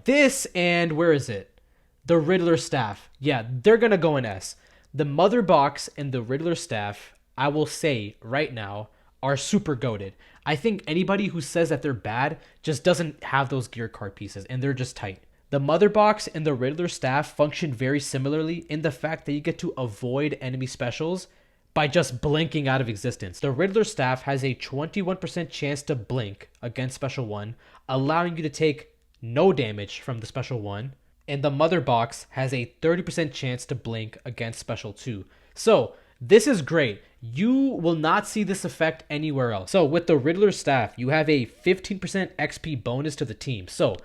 This and where is it? The Riddler staff. Yeah, they're gonna go in S. The Mother Box and the Riddler staff, I will say right now, are super goated. I think anybody who says that they're bad just doesn't have those gear card pieces, and they're just tight. The Mother Box and the Riddler staff function very similarly in the fact that you get to avoid enemy specials by just blinking out of existence. The Riddler staff has a 21% chance to blink against Special 1, allowing you to take no damage from the Special 1. And the Mother Box has a 30% chance to blink against Special 2. So this is great. You will not see this effect anywhere else. So with the Riddler staff, you have a 15% XP bonus to the team. So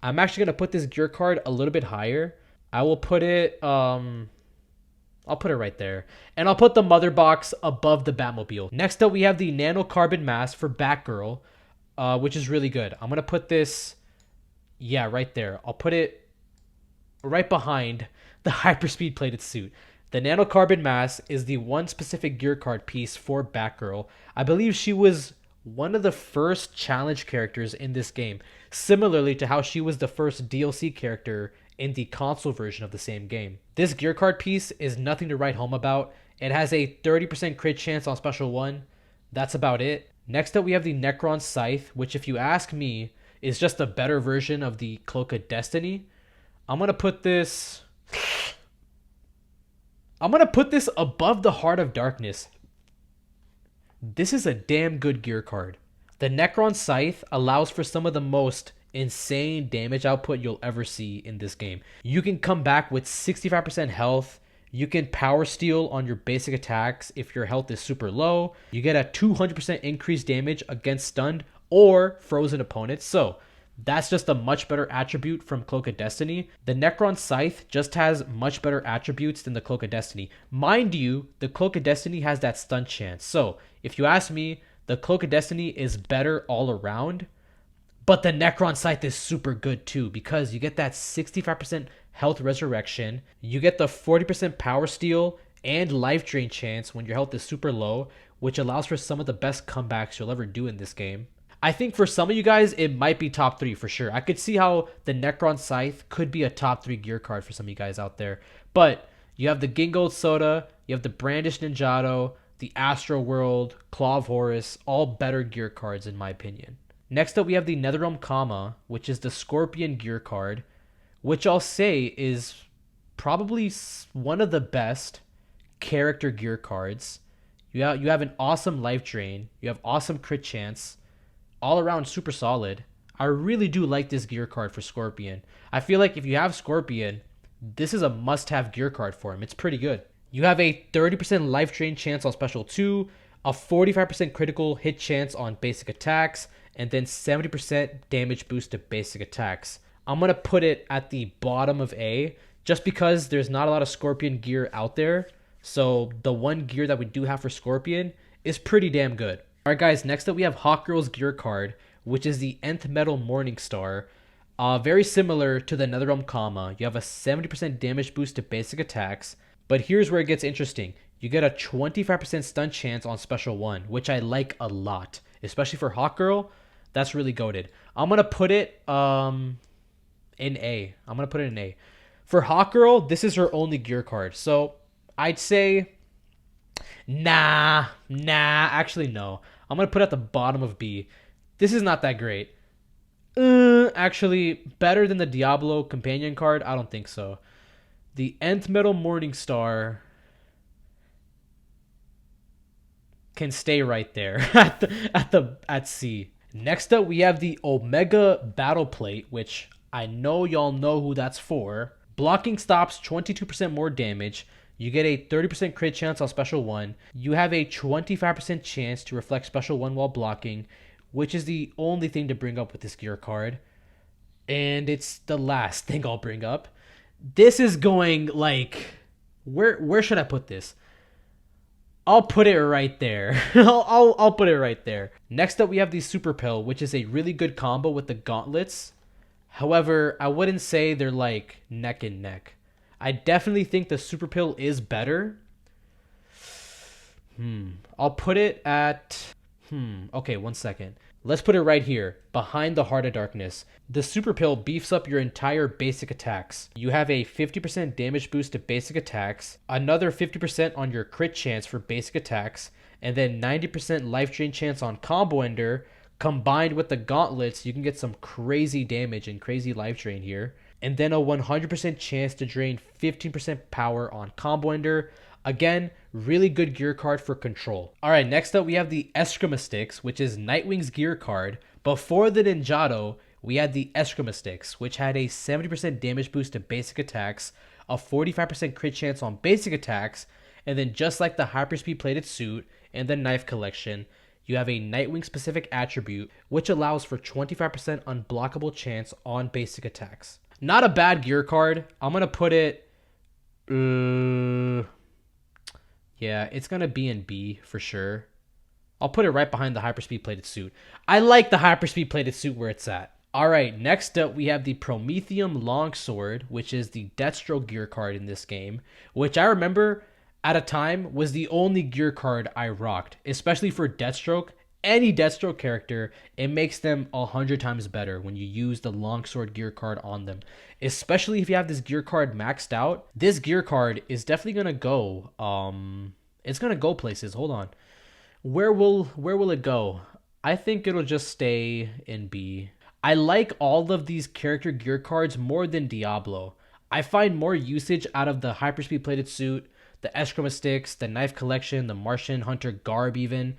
I'm actually going to put this gear card a little bit higher. I will put it, I'll put it right there. And I'll put the mother box above the Batmobile. Next up, we have the nanocarbon mask for Batgirl, which is really good. I'm going to put this, yeah, right there. I'll put it right behind the hyperspeed plated suit. The nanocarbon mask is the one specific gear card piece for Batgirl. I believe she was one of the first challenge characters in this game, similarly to how she was the first DLC character in the console version of the same game. This gear card piece is nothing to write home about. It has a 30% crit chance on Special 1. That's about it. Next up, we have the Necron Scythe, which, if you ask me, is just a better version of the Cloak of Destiny. I'm going to put this above the Heart of Darkness. This is a damn good gear card. The Necron Scythe allows for some of the most insane damage output you'll ever see in this game. You can come back with 65% health. You can power steal on your basic attacks if your health is super low. You get a 200% increased damage against stunned or frozen opponents. So that's just a much better attribute from Cloak of Destiny. The Necron Scythe just has much better attributes than the Cloak of Destiny. Mind you, the Cloak of Destiny has that stun chance. So if you ask me, the Cloak of Destiny is better all around. But the Necron Scythe is super good too, because you get that 65% health resurrection, you get the 40% power steal and life drain chance when your health is super low, which allows for some of the best comebacks you'll ever do in this game. I think for some of you guys, it might be top 3 for sure. I could see how the Necron Scythe could be a top 3 gear card for some of you guys out there. But you have the Gingold Soda, you have the Brandish Ninjato, the Astro World, Claw of Horus, all better gear cards in my opinion. Next up, we have the Netherrealm Kama, which is the Scorpion gear card, which I'll say is probably one of the best character gear cards. You have an awesome life drain. You have awesome crit chance. All around super solid. I really do like this gear card for Scorpion. I feel like if you have Scorpion, this is a must-have gear card for him. It's pretty good. You have a 30% life drain chance on Special 2, a 45% critical hit chance on basic attacks, and then 70% damage boost to basic attacks. I'm going to put it at the bottom of A, just because there's not a lot of Scorpion gear out there. So the one gear that we do have for Scorpion is pretty damn good. Alright guys, next up we have Hawkgirl's gear card, which is the Nth Metal Morningstar. Very similar to the Netherrealm Kama. You have a 70% damage boost to basic attacks, but here's where it gets interesting. You get a 25% stun chance on Special 1, which I like a lot. Especially for Hawkgirl, that's really goated. I'm going to put it in A. I'm going to put it in A. For Hawkgirl, this is her only gear card. So I'd say, actually no. I'm going to put it at the bottom of B. This is not that great. Actually, better than the Diablo companion card? I don't think so. The Nth Metal Morningstar can stay right there at C. Next up, we have the Omega Battle Plate, which I know y'all know who that's for. Blocking stops 22% more damage. You get a 30% crit chance on Special 1. You have a 25% chance to reflect Special 1 while blocking, which is the only thing to bring up with this gear card. And it's the last thing I'll bring up. This is going like, where should I put this? I'll put it right there. I'll put it right there. Next up, we have the Super Pill, which is a really good combo with the gauntlets. However, I wouldn't say they're like neck and neck. I definitely think the Super Pill is better. I'll put it at... Okay, one second. Let's put it right here, behind the Heart of Darkness. The Super Pill beefs up your entire basic attacks. You have a 50% damage boost to basic attacks, another 50% on your crit chance for basic attacks, and then 90% life drain chance on combo ender. Combined with the gauntlets, you can get some crazy damage and crazy life drain here. And then a 100% chance to drain 15% power on combo ender. Again, really good gear card for control. Alright, next up we have the Eskrima Sticks, which is Nightwing's gear card. Before the Ninjato, we had the Eskrima Sticks, which had a 70% damage boost to basic attacks, a 45% crit chance on basic attacks, And then just like the hyperspeed plated suit and the knife collection, you have a Nightwing specific attribute, which allows for 25% unblockable chance on basic attacks. Not a bad gear card. I'm going to put it... yeah, it's going to be in B for sure. I'll put it right behind the hyperspeed plated suit. I like the hyperspeed plated suit where it's at. Alright, next up we have the Prometheum Longsword, which is the Deathstroke gear card in this game, which I remember at a time was the only gear card I rocked, especially for Deathstroke. Any Deathstroke character, it makes them 100 times better when you use the Longsword gear card on them. Especially if you have this gear card maxed out. This gear card is definitely going to go, it's going to go places. Hold on. Where will it go? I think it'll just stay in B. I like all of these character gear cards more than Diablo. I find more usage out of the hyperspeed plated suit, the Eskrima sticks, the knife collection, the Martian Hunter garb even,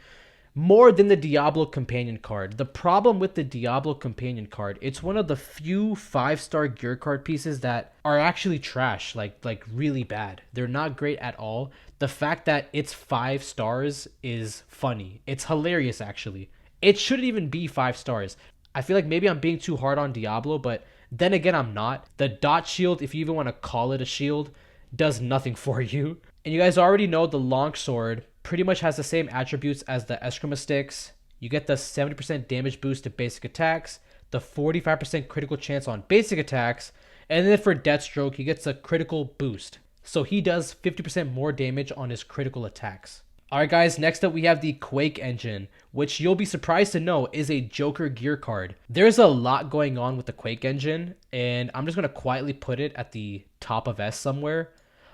more than the Diablo companion card. The problem with the Diablo companion card, it's one of the few 5-star gear card pieces that are actually trash, like really bad. They're not great at all. The fact that it's 5 stars is funny. It's hilarious actually. It shouldn't even be 5 stars. I feel like maybe I'm being too hard on Diablo, but then again I'm not. The dot shield, if you even want to call it a shield, does nothing for you. And you guys already know the Longsword pretty much has the same attributes as the Eskrima sticks. You get the 70% damage boost to basic attacks, the 45% critical chance on basic attacks, and then for Deathstroke, he gets a critical boost. So he does 50% more damage on his critical attacks. Alright guys, next up we have the Quake engine, which you'll be surprised to know is a Joker gear card. There's a lot going on with the Quake engine, and I'm just going to quietly put it at the top of S somewhere.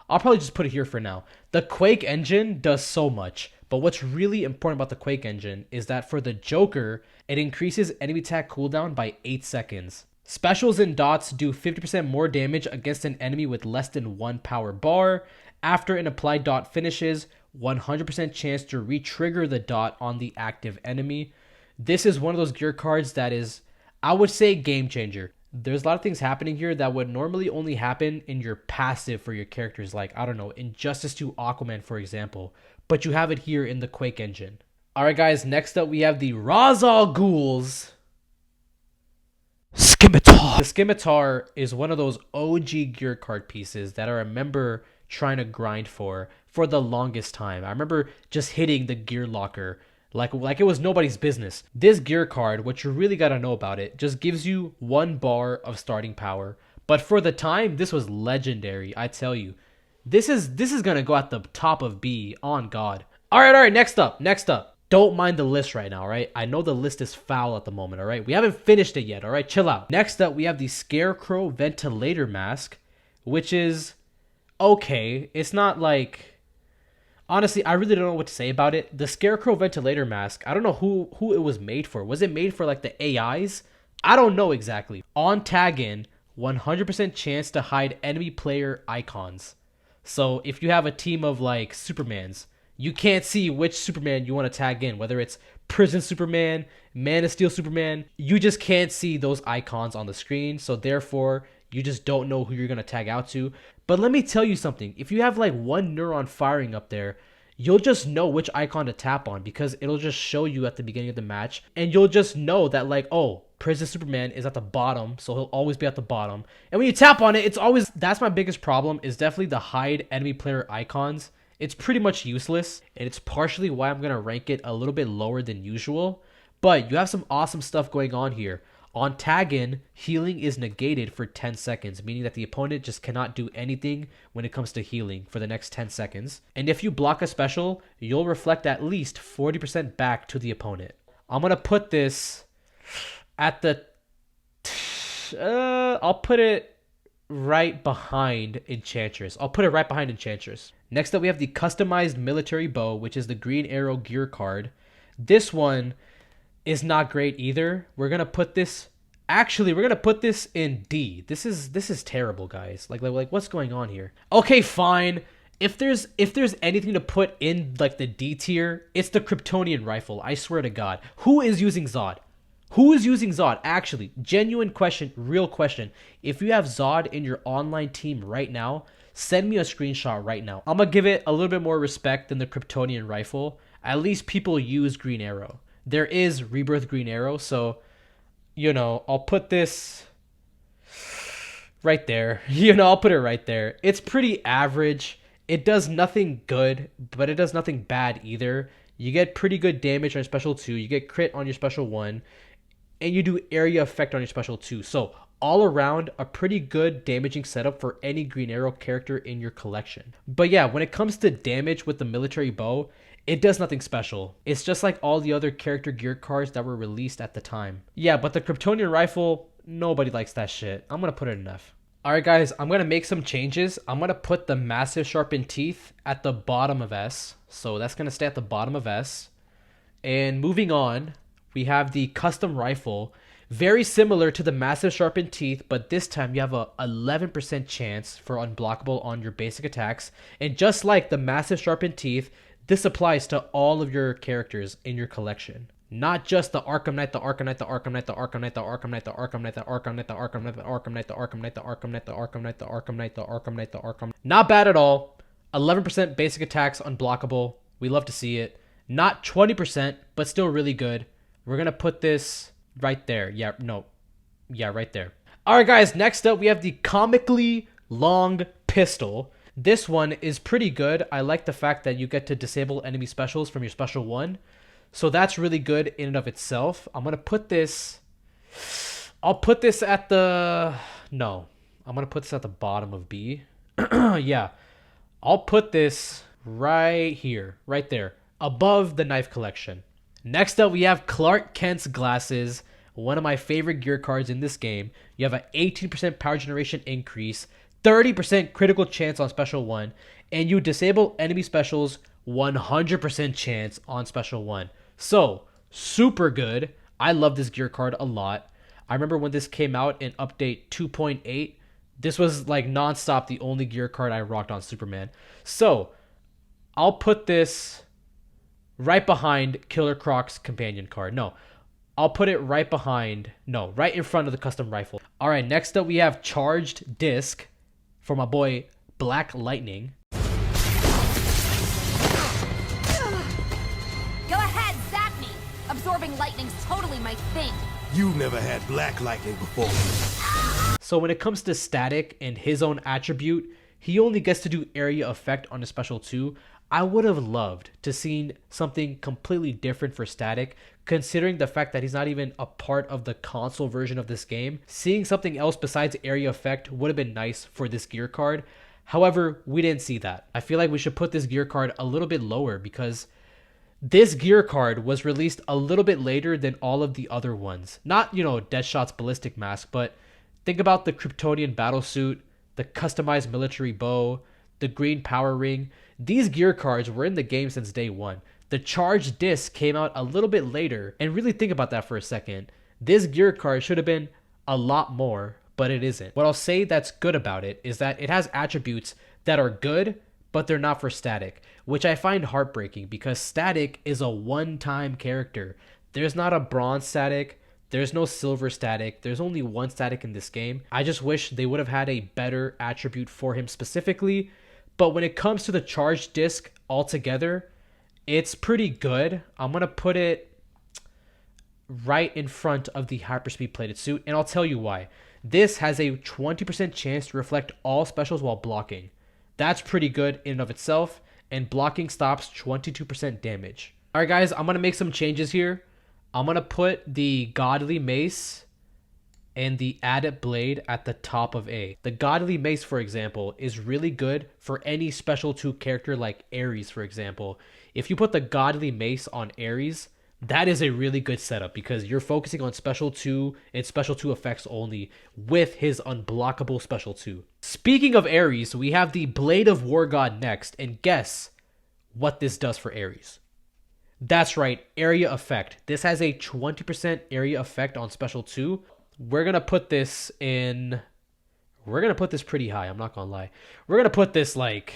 I'll probably just put it here for now. The Quake engine does so much, but what's really important about the Quake engine is that for the Joker, it increases enemy attack cooldown by 8 seconds. Specials and dots do 50% more damage against an enemy with less than 1 power bar. After an applied dot finishes, 100% chance to re-trigger the dot on the active enemy. This is one of those gear cards that is, I would say, game changer. There's a lot of things happening here that would normally only happen in your passive for your characters, like, I don't know, Injustice 2 Aquaman, for example. But you have it here in the Quake engine. Alright guys, next up we have the Ra's al Ghul's Scimitar. The Scimitar is one of those OG gear card pieces that I remember trying to grind for the longest time. I remember just hitting the gear locker like it was nobody's business. This gear card, what you really got to know about it, just gives you 1 bar of starting power. But for the time, this was legendary, I tell you. This is going to go at the top of B, on God. All right, next up. Don't mind the list right now, all right? I know the list is foul at the moment, all right? We haven't finished it yet, all right? Chill out. Next up, we have the Scarecrow Ventilator Mask, which is okay. It's not like... Honestly, I really don't know what to say about it. The Scarecrow Ventilator Mask, I don't know who it was made for. Was it made for like the AIs? I don't know exactly. On tag-in, 100% chance to hide enemy player icons. So if you have a team of like Supermans, you can't see which Superman you want to tag in, whether it's Prison Superman, Man of Steel Superman. You just can't see those icons on the screen, so therefore you just don't know who you're going to tag out to. But let me tell you something. If you have like 1 neuron firing up there, you'll just know which icon to tap on because it'll just show you at the beginning of the match. And you'll just know that like, oh, Prison Superman is at the bottom, so he'll always be at the bottom. And when you tap on it, it's always... That's my biggest problem, is definitely the hide enemy player icons. It's pretty much useless, and it's partially why I'm going to rank it a little bit lower than usual. But you have some awesome stuff going on here. On tag-in, healing is negated for 10 seconds, meaning that the opponent just cannot do anything when it comes to healing for the next 10 seconds. And if you block a special, you'll reflect at least 40% back to the opponent. I'm going to put this at the... I'll put it right behind Enchantress. Next up, we have the Customized Military Bow, which is the Green Arrow gear card. This one is not great either. We're gonna put this... Actually, we're gonna put this in D. This is terrible, guys. Like what's going on here? Okay, fine. If there's anything to put in like the D tier, it's the Kryptonian rifle. I swear to God. Who is using Zod? Who is using Zod? Actually, genuine question, real question. If you have Zod in your online team right now, send me a screenshot right now. I'm gonna give it a little bit more respect than the Kryptonian rifle. At least people use Green Arrow. There is Rebirth Green Arrow, so, you know, I'll put this right there. You know, I'll put it right there. It's pretty average. It does nothing good, but it does nothing bad either. You get pretty good damage on your special 2. You get crit on your special 1. And you do area effect on your special 2. So all around, a pretty good damaging setup for any Green Arrow character in your collection. But yeah, when it comes to damage with the military bow, it does nothing special. It's just like all the other character gear cards that were released at the time. Yeah, but the Kryptonian rifle, nobody likes that shit. I'm gonna put it in F. Alright guys, I'm gonna make some changes. I'm gonna put the massive sharpened teeth at the bottom of S. So that's gonna stay at the bottom of S. And moving on, we have the custom rifle, very similar to the massive sharpened teeth, but this time you have a 11% chance for unblockable on your basic attacks. And just like the massive sharpened teeth, this applies to all of your characters in your collection. Not just the Arkham Knight, the Arkham Knight, the Arkham Knight, the Arkham Knight, the Arkham Knight, the Arkham Knight, the Arkham Knight, the Arkham Knight, the Arkham Knight, the Arkham Knight, the Arkham Knight, the Arkham Knight, the Arkham Knight, the Arkham Knight, the Arkham Knight. Not bad at all. 11% basic attacks unblockable. We love to see it. Not 20%, but still really good. We're gonna put this right there. Yeah, no. Yeah, right there. Alright guys, next up we have the comically long pistol. This one is pretty good. I like the fact that you get to disable enemy specials from your special 1. So that's really good in and of itself. I'm gonna put this... I'll put this at the... No. I'm gonna put this at the bottom of B. Yeah. I'll put this right here. Right there. Above the knife collection. Next up, we have Clark Kent's glasses, one of my favorite gear cards in this game. You have an 18% power generation increase, 30% critical chance on special 1, and you disable enemy specials 100% chance on special 1. So, super good. I love this gear card a lot. I remember when this came out in update 2.8, this was like nonstop the only gear card I rocked on Superman. So, I'll put this right behind Killer Croc's companion card. No, I'll put it right behind, no, right in front of the custom rifle. All right, next up we have Charged Disc for my boy Black Lightning. Go ahead, zap me. Absorbing lightning's totally my thing. You never had black lightning before. So when it comes to Static and his own attribute, he only gets to do area effect on his special 2. I would have loved to seen something completely different for Static, considering the fact that he's not even a part of the console version of this game. Seeing something else besides area effect would have been nice for this gear card. However, we didn't see that. I feel like we should put this gear card a little bit lower because this gear card was released a little bit later than all of the other ones. Not, you know, Deadshot's ballistic mask, but think about the Kryptonian battlesuit, the customized military bow, the green power ring. These gear cards were in the game since day one. The Charged Disc came out a little bit later, and really think about that for a second. This gear card should have been a lot more, but it isn't. What I'll say that's good about it is that it has attributes that are good, but they're not for Static, which I find heartbreaking because Static is a one-time character. There's not a bronze Static, there's no silver Static, there's only one Static in this game. I just wish they would have had a better attribute for him specifically. But when it comes to the Charged Disc altogether, it's pretty good. I'm going to put it right in front of the Hyperspeed plated suit, and I'll tell you why. This has a 20% chance to reflect all specials while blocking. That's pretty good in and of itself, and blocking stops 22% damage. Alright guys, I'm going to make some changes here. I'm going to put the Godly Mace and the Adept Blade at the top of A. The Godly Mace, for example, is really good for any Special 2 character like Ares, for example. If you put the Godly Mace on Ares, that is a really good setup because you're focusing on Special 2 and Special 2 effects only with his unblockable Special 2. Speaking of Ares, we have the Blade of War God next, and guess what this does for Ares. That's right, area effect. This has a 20% area effect on Special 2. We're going to put this in... We're going to put this pretty high, I'm not going to lie. We're going to put this like...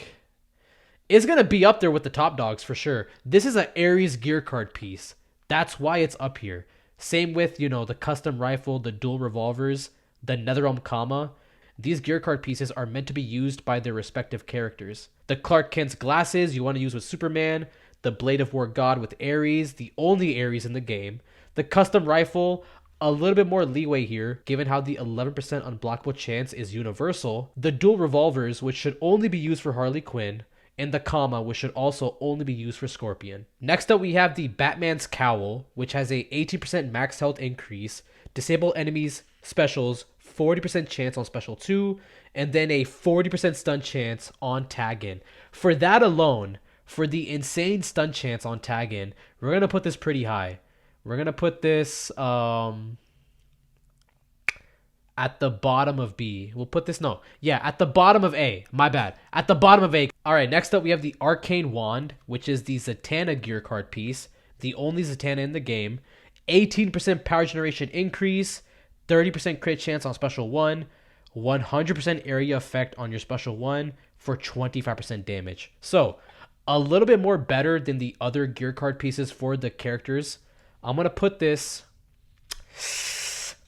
It's going to be up there with the top dogs for sure. This is an Ares gear card piece. That's why it's up here. Same with, you know, the custom rifle, the dual revolvers, the Netherrealm Kama. These gear card pieces are meant to be used by their respective characters. The Clark Kent's glasses you want to use with Superman, the Blade of War God with Ares, the only Ares in the game. The custom rifle, a little bit more leeway here, given how the 11% unblockable chance is universal. The dual revolvers, which should only be used for Harley Quinn, and the Kama, which should also only be used for Scorpion. Next up, we have the Batman's Cowl, which has a 18% max health increase, disable enemies specials, 40% chance on special 2, and then a 40% stun chance on tag in. For that alone, for the insane stun chance on tag in, we're going to put this pretty high. We're going to put this at the bottom of B. We'll put this, at the bottom of A. My bad. At the bottom of A. All right, next up we have the Arcane Wand, which is the Zatanna gear card piece, the only Zatanna in the game. 18% power generation increase, 30% crit chance on special 1, 100% area effect on your special 1 for 25% damage. So, a little bit more better than the other gear card pieces for the characters. I'm going to put this...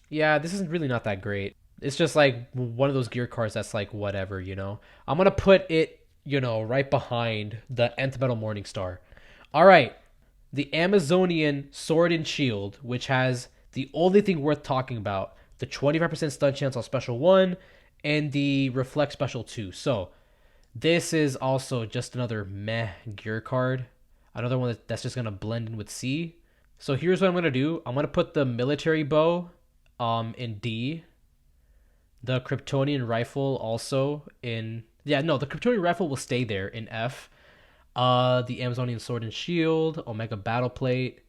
Yeah, this is really not that great. It's just like one of those gear cards that's like whatever, you know. I'm going to put it, you know, right behind the Nth Metal Morningstar. All right. The Amazonian Sword and Shield, which has the only thing worth talking about, the 25% stun chance on special 1 and the reflect special 2. So, this is also just another meh gear card. Another one that's just going to blend in with C. So, here's what I'm going to do. I'm going to put the military bow in D, the Kryptonian rifle also in the Kryptonian rifle will stay there in F, the Amazonian Sword and Shield, Omega Battle Plate,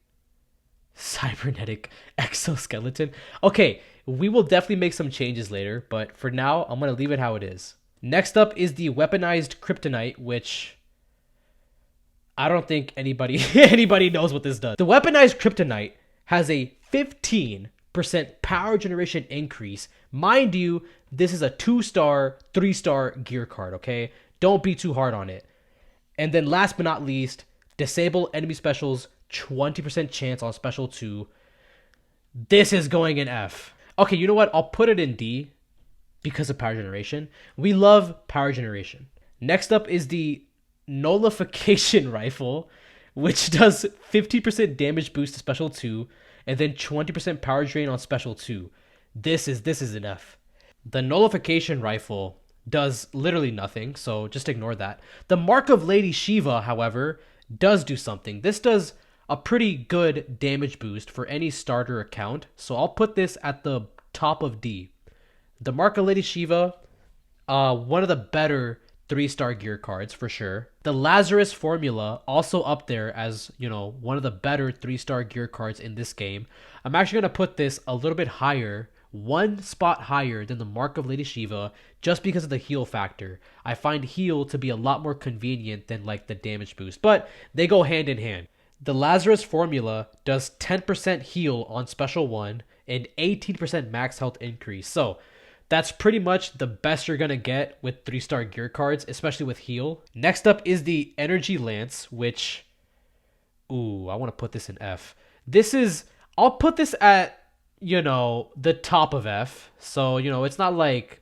Cybernetic Exoskeleton. Okay, we will definitely make some changes later, but for now I'm gonna leave it how it is. Next up is the Weaponized Kryptonite, which I don't think anybody knows what this does. The Weaponized Kryptonite has a 15% power generation increase. Mind you, this is a 2-star, 3-star gear card, okay? Don't be too hard on it. And then last but not least, disable enemy specials, 20% chance on special 2. This is going in F. Okay, you know what? I'll put it in D because of power generation. We love power generation. Next up is the Nullification Rifle, which does 50% damage boost to special 2 and then 20% power drain on special 2. This is an F. The Nullification Rifle does literally nothing, so just ignore that. The Mark of Lady Shiva, however, does do something. This does a pretty good damage boost for any starter account, so I'll put this at the top of D. The Mark of Lady Shiva, one of the better 3-star gear cards for sure. The Lazarus Formula, also up there as, you know, one of the better 3-star gear cards in this game. I'm actually going to put this a little bit higher, one spot higher than the Mark of Lady Shiva, just because of the heal factor. I find heal to be a lot more convenient than like the damage boost, but they go hand in hand. The Lazarus Formula does 10% heal on special 1 and 18% max health increase. So that's pretty much the best you're going to get with 3-star gear cards, especially with heal. Next up is the Energy Lance, which, I want to put this in F. I'll put this at, you know, the top of F. So, you know, it's not like,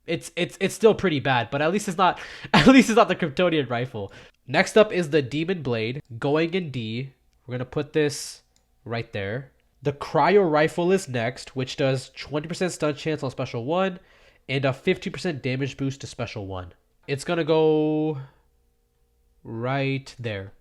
it's still pretty bad, but at least it's not the Kryptonian rifle. Next up is the Demon Blade, going in D. We're going to put this right there. The Cryo Rifle is next, which does 20% stun chance on special 1 and a 50% damage boost to special 1. It's going to go right there.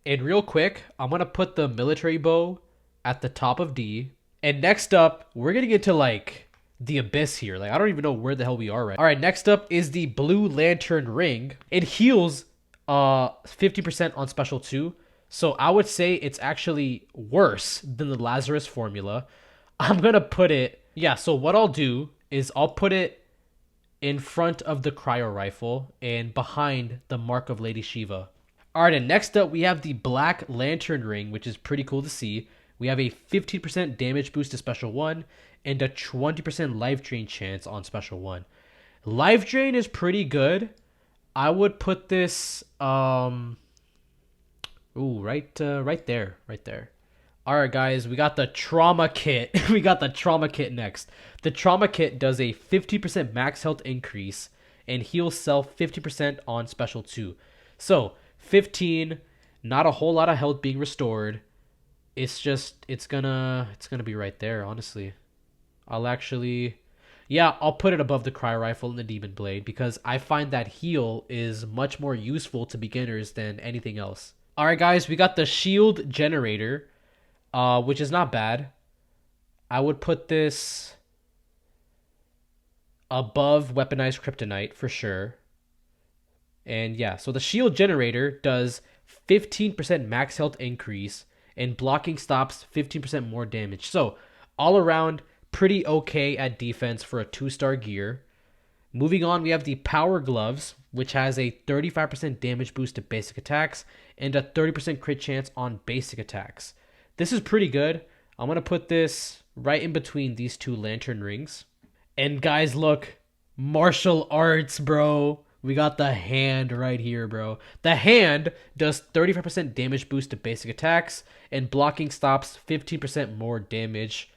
And real quick, I'm going to put the Military Bow at the top of D. And next up, we're getting into like the abyss here. Like, I don't even know where the hell we are right. All right, next up is the Blue Lantern Ring. It heals 50% on special 2. So I would say it's actually worse than the Lazarus Formula. I'm going to put it... Yeah, so what I'll do is I'll put it in front of the Cryo Rifle and behind the Mark of Lady Shiva. All right, and next up we have the Black Lantern Ring, which is pretty cool to see. We have a 15% damage boost to special 1 and a 20% life drain chance on special 1. Life drain is pretty good. I would put this... right there. Alright guys, we got the trauma kit. We got the trauma kit next. The trauma kit does a 50% max health increase and heals self 50% on special 2. So 15, not a whole lot of health being restored. It's gonna be right there, honestly. I'll put it above the Cry Rifle and the Demon Blade because I find that heal is much more useful to beginners than anything else. Alright guys, we got the shield generator, which is not bad. I would put this above weaponized kryptonite for sure. And yeah, so the shield generator does 15% max health increase and blocking stops 15% more damage. So all around, pretty okay at defense for a 2-star gear. Moving on, we have the Power Gloves, which has a 35% damage boost to basic attacks and a 30% crit chance on basic attacks. This is pretty good. I'm going to put this right in between these two lantern rings. And guys, look, martial arts, bro. We got the hand right here, bro. The hand does 35% damage boost to basic attacks and blocking stops 15% more damage.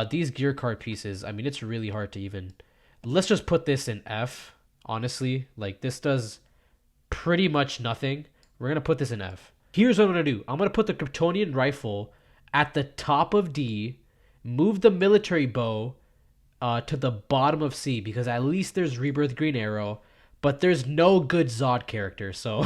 These gear card pieces, I mean, it's really hard to even... Let's just put this in F, honestly. Like, this does pretty much nothing. We're going to put this in F. Here's what I'm going to do. I'm going to put the Kryptonian Rifle at the top of D, move the military bow to the bottom of C, because at least there's Rebirth Green Arrow, but there's no good Zod character, so...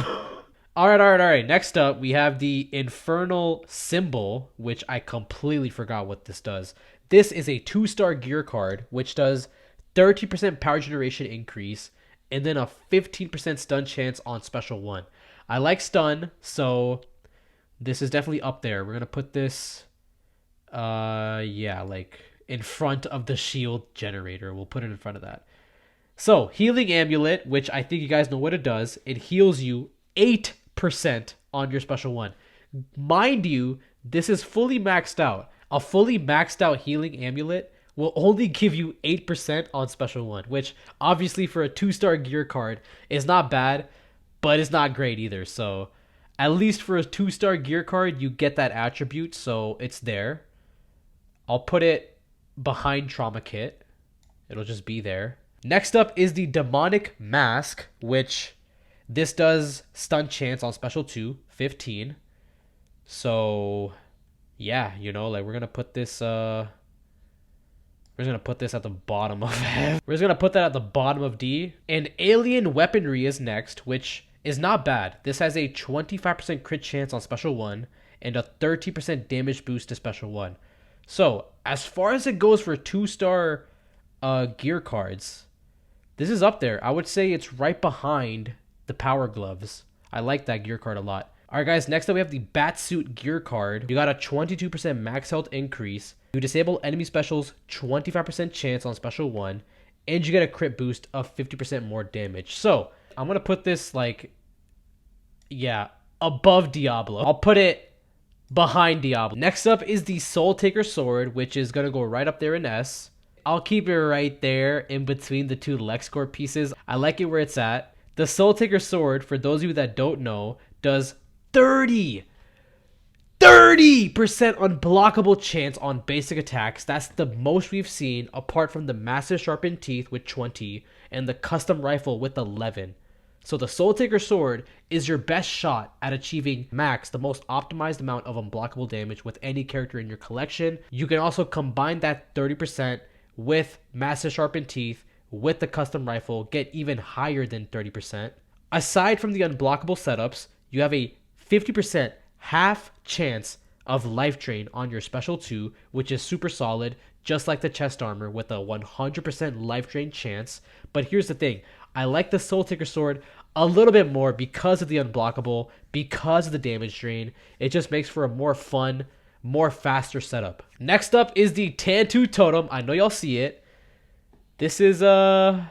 Alright. Next up, we have the Infernal Symbol, which I completely forgot what this does. This is a 2-star gear card, which does 30% power generation increase, and then a 15% stun chance on special 1. I like stun, so this is definitely up there. We're going to put this, like in front of the shield generator. We'll put it in front of that. So, Healing Amulet, which I think you guys know what it does. It heals you 8% on your special 1. Mind you, this is fully maxed out. A fully maxed out Healing Amulet will only give you 8% on special 1, which obviously for a 2-star gear card is not bad, but it's not great either. So at least for a 2-star gear card, you get that attribute, so it's there. I'll put it behind Trauma Kit. It'll just be there. Next up is the Demonic Mask, which this does stun chance on special 2, 15. So yeah, you know, like we're gonna put this at the bottom of F. We're just gonna put that at the bottom of D. And Alien Weaponry is next, which is not bad. This has a 25% crit chance on special 1 and a 30% damage boost to special 1. So as far as it goes for 2-star gear cards, this is up there. I would say it's right behind the Power Gloves. I like that gear card a lot. Alright guys, next up we have the Batsuit gear card. You got a 22% max health increase. You disable enemy specials 25% chance on special 1. And you get a crit boost of 50% more damage. So, I'm going to put this like, yeah, above Diablo. I'll put it behind Diablo. Next up is the Soul Taker Sword, which is going to go right up there in S. I'll keep it right there in between the two LexCorp pieces. I like it where it's at. The Soul Taker Sword, for those of you that don't know, does 30% unblockable chance on basic attacks. That's the most we've seen, apart from the Massive Sharpened Teeth with 20 and the Custom Rifle with 11. So the Soul Taker Sword is your best shot at achieving max, the most optimized amount of unblockable damage with any character in your collection. You can also combine that 30% with Massive Sharpened Teeth with the Custom Rifle, get even higher than 30%. Aside from the unblockable setups, you have a 50% half chance of life drain on your special 2, which is super solid, just like the chest armor with a 100% life drain chance. But here's the thing, I like the Soul Taker Sword a little bit more because of the unblockable, because of the damage drain. It just makes for a more fun, more faster setup. Next up is the Tantu Totem. I know y'all see it. This is up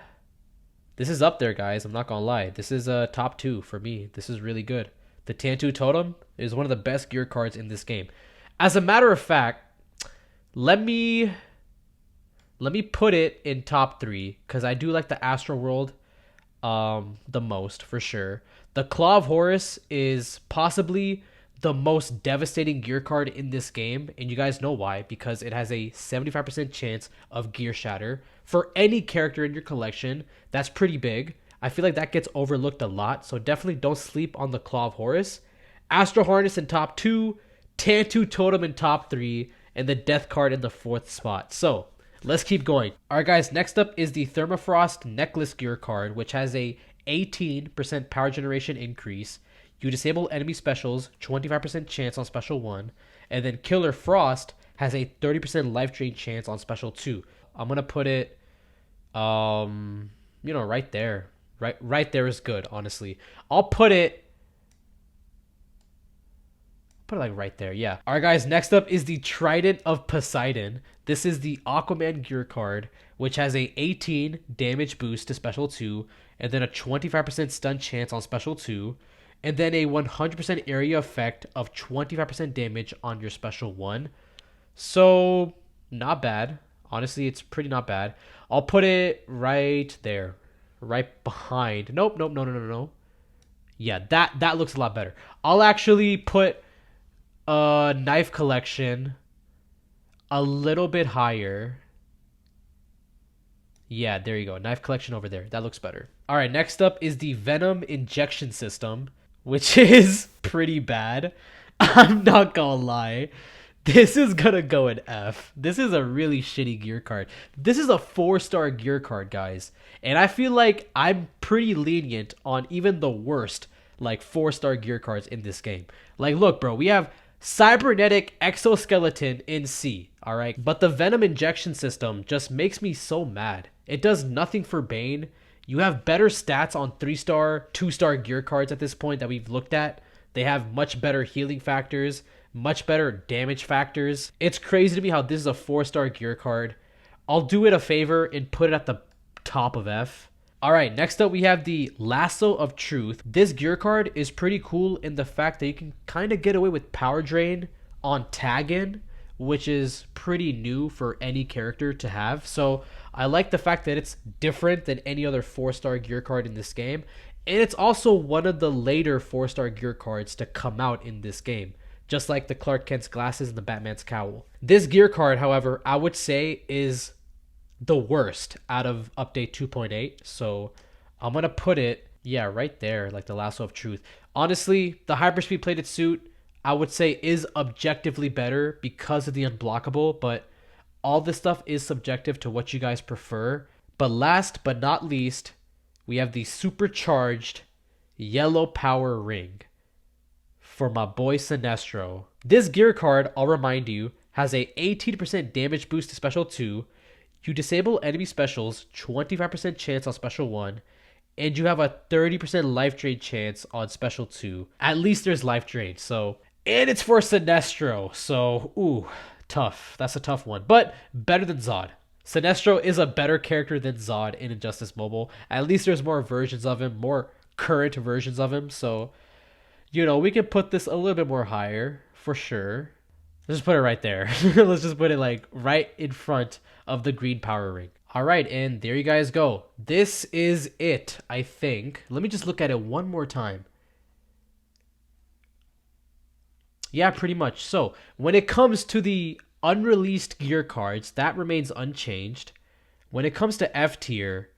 there, guys. I'm not gonna lie. This is top 2 for me. This is really good. The Tantu Totem is one of the best gear cards in this game. As a matter of fact, let me put it in top 3 because I do like the Astral World the most for sure. The Claw of Horus is possibly the most devastating gear card in this game, and you guys know why, because it has a 75% chance of gear shatter for any character in your collection. That's pretty big. I feel like that gets overlooked a lot, so definitely don't sleep on the Claw of Horus. Astro Harness in top 2, Tantu Totem in top 3, and the Death card in the 4th spot. So let's keep going. Alright guys, next up is the Thermofrost Necklace gear card, which has a 18% power generation increase. You disable enemy specials, 25% chance on special 1, and then Killer Frost has a 30% life drain chance on special 2. I'm gonna put it, right there. Right there is good, honestly. I'll put it like right there, yeah. Alright guys, next up is the Trident of Poseidon. This is the Aquaman gear card, which has a 18 damage boost to special 2, and then a 25% stun chance on special 2, and then a 100% area effect of 25% damage on your special 1. So, not bad. Honestly, it's pretty not bad. I'll put it right there. Right behind. Nope, no. Yeah, that looks a lot better. I'll actually put Knife Collection a little bit higher. Yeah, there you go. Knife Collection over there. That looks better. Alright, next up is the Venom Injection System, which is pretty bad. I'm not gonna lie. This is gonna go in F. This is a really shitty gear card. This is a 4-star gear card, guys. And I feel like I'm pretty lenient on even the worst, like, 4-star gear cards in this game. Like, look, bro, we have Cybernetic Exoskeleton in C, alright? But the Venom Injection System just makes me so mad. It does nothing for Bane. You have better stats on 3-star, 2-star gear cards at this point that we've looked at. They have much better healing factors, much better damage factors. It's crazy to me how this is a 4-star gear card. I'll do it a favor and put it at the top of F. Alright, next up we have the Lasso of Truth. This gear card is pretty cool in the fact that you can kind of get away with power drain on tag-in, which is pretty new for any character to have. So I like the fact that it's different than any other 4-star gear card in this game. And it's also one of the later 4-star gear cards to come out in this game, just like the Clark Kent's glasses and the Batman's cowl. This gear card, however, I would say is the worst out of update 2.8. So I'm going to put it, yeah, right there, like the Lasso of Truth. Honestly, the Hyperspeed Plated Suit, I would say, is objectively better because of the unblockable, but all this stuff is subjective to what you guys prefer. But last but not least, we have the Supercharged Yellow Power Ring for my boy Sinestro. This gear card, I'll remind you, has a 18% damage boost to special 2. You disable enemy specials, 25% chance on special 1, and you have a 30% life drain chance on special 2. At least there's life drain, so... And it's for Sinestro, so... Ooh, tough. That's a tough one, but better than Zod. Sinestro is a better character than Zod in Injustice Mobile. At least there's more versions of him, more current versions of him, so... we can put this a little bit more higher, for sure. Let's just put it right there. Let's just put it, like, right in front of the green power ring. Alright, and there you guys go. This is it, I think. Let me just look at it one more time. Yeah, pretty much. So, when it comes to the unreleased gear cards, that remains unchanged. When it comes to F tier,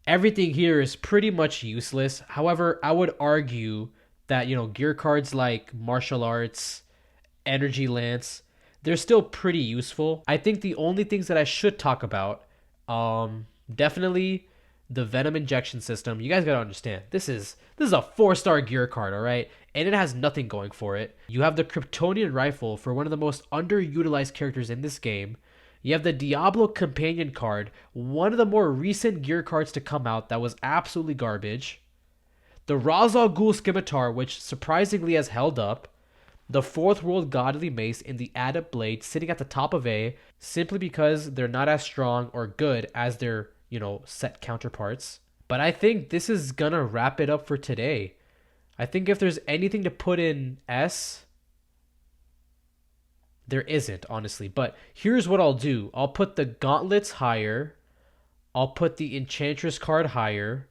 everything here is pretty much useless. However, I would argue that, gear cards like Martial Arts, Energy Lance, they're still pretty useful. I think the only things that I should talk about, definitely the Venom Injection System. You guys gotta understand, this is a 4-star gear card, alright? And it has nothing going for it. You have the Kryptonian Rifle for one of the most underutilized characters in this game. You have the Diablo Companion card, one of the more recent gear cards to come out that was absolutely garbage. The Ra's al Ghul Scimitar, which surprisingly has held up. The 4th World Godly Mace and the Adept Blade sitting at the top of A, simply because they're not as strong or good as their, set counterparts. But I think this is gonna wrap it up for today. I think if there's anything to put in S, there isn't, honestly. But here's what I'll do. I'll put the Gauntlets higher. I'll put the Enchantress card higher.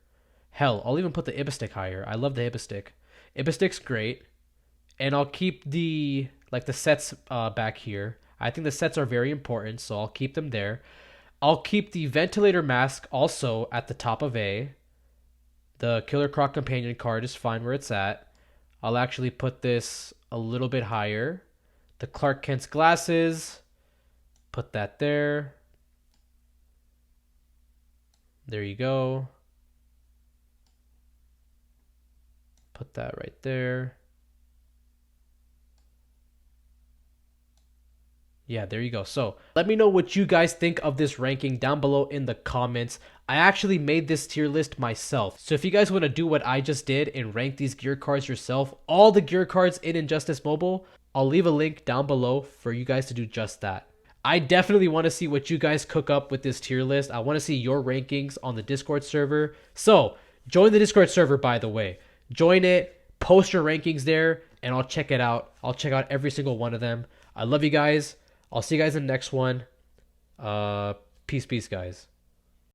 Hell, I'll even put the Ibistic higher. I love the Ibistic. Ibistic's great. And I'll keep the sets back here. I think the sets are very important, so I'll keep them there. I'll keep the ventilator mask also at the top of A. The Killer Croc companion card is fine where it's at. I'll actually put this a little bit higher. The Clark Kent's glasses, put that there. There you go. Put that right there. Yeah, there you go. So let me know what you guys think of this ranking down below in the comments. I actually made this tier list myself. So if you guys want to do what I just did and rank these gear cards yourself, all the gear cards in Injustice Mobile, I'll leave a link down below for you guys to do just that. I definitely want to see what you guys cook up with this tier list. I want to see your rankings on the Discord server. So join the Discord server, by the way. Join it, post your rankings there, and I'll check it out. I'll check out every single one of them. I love you guys. I'll see you guys in the next one. Peace, guys.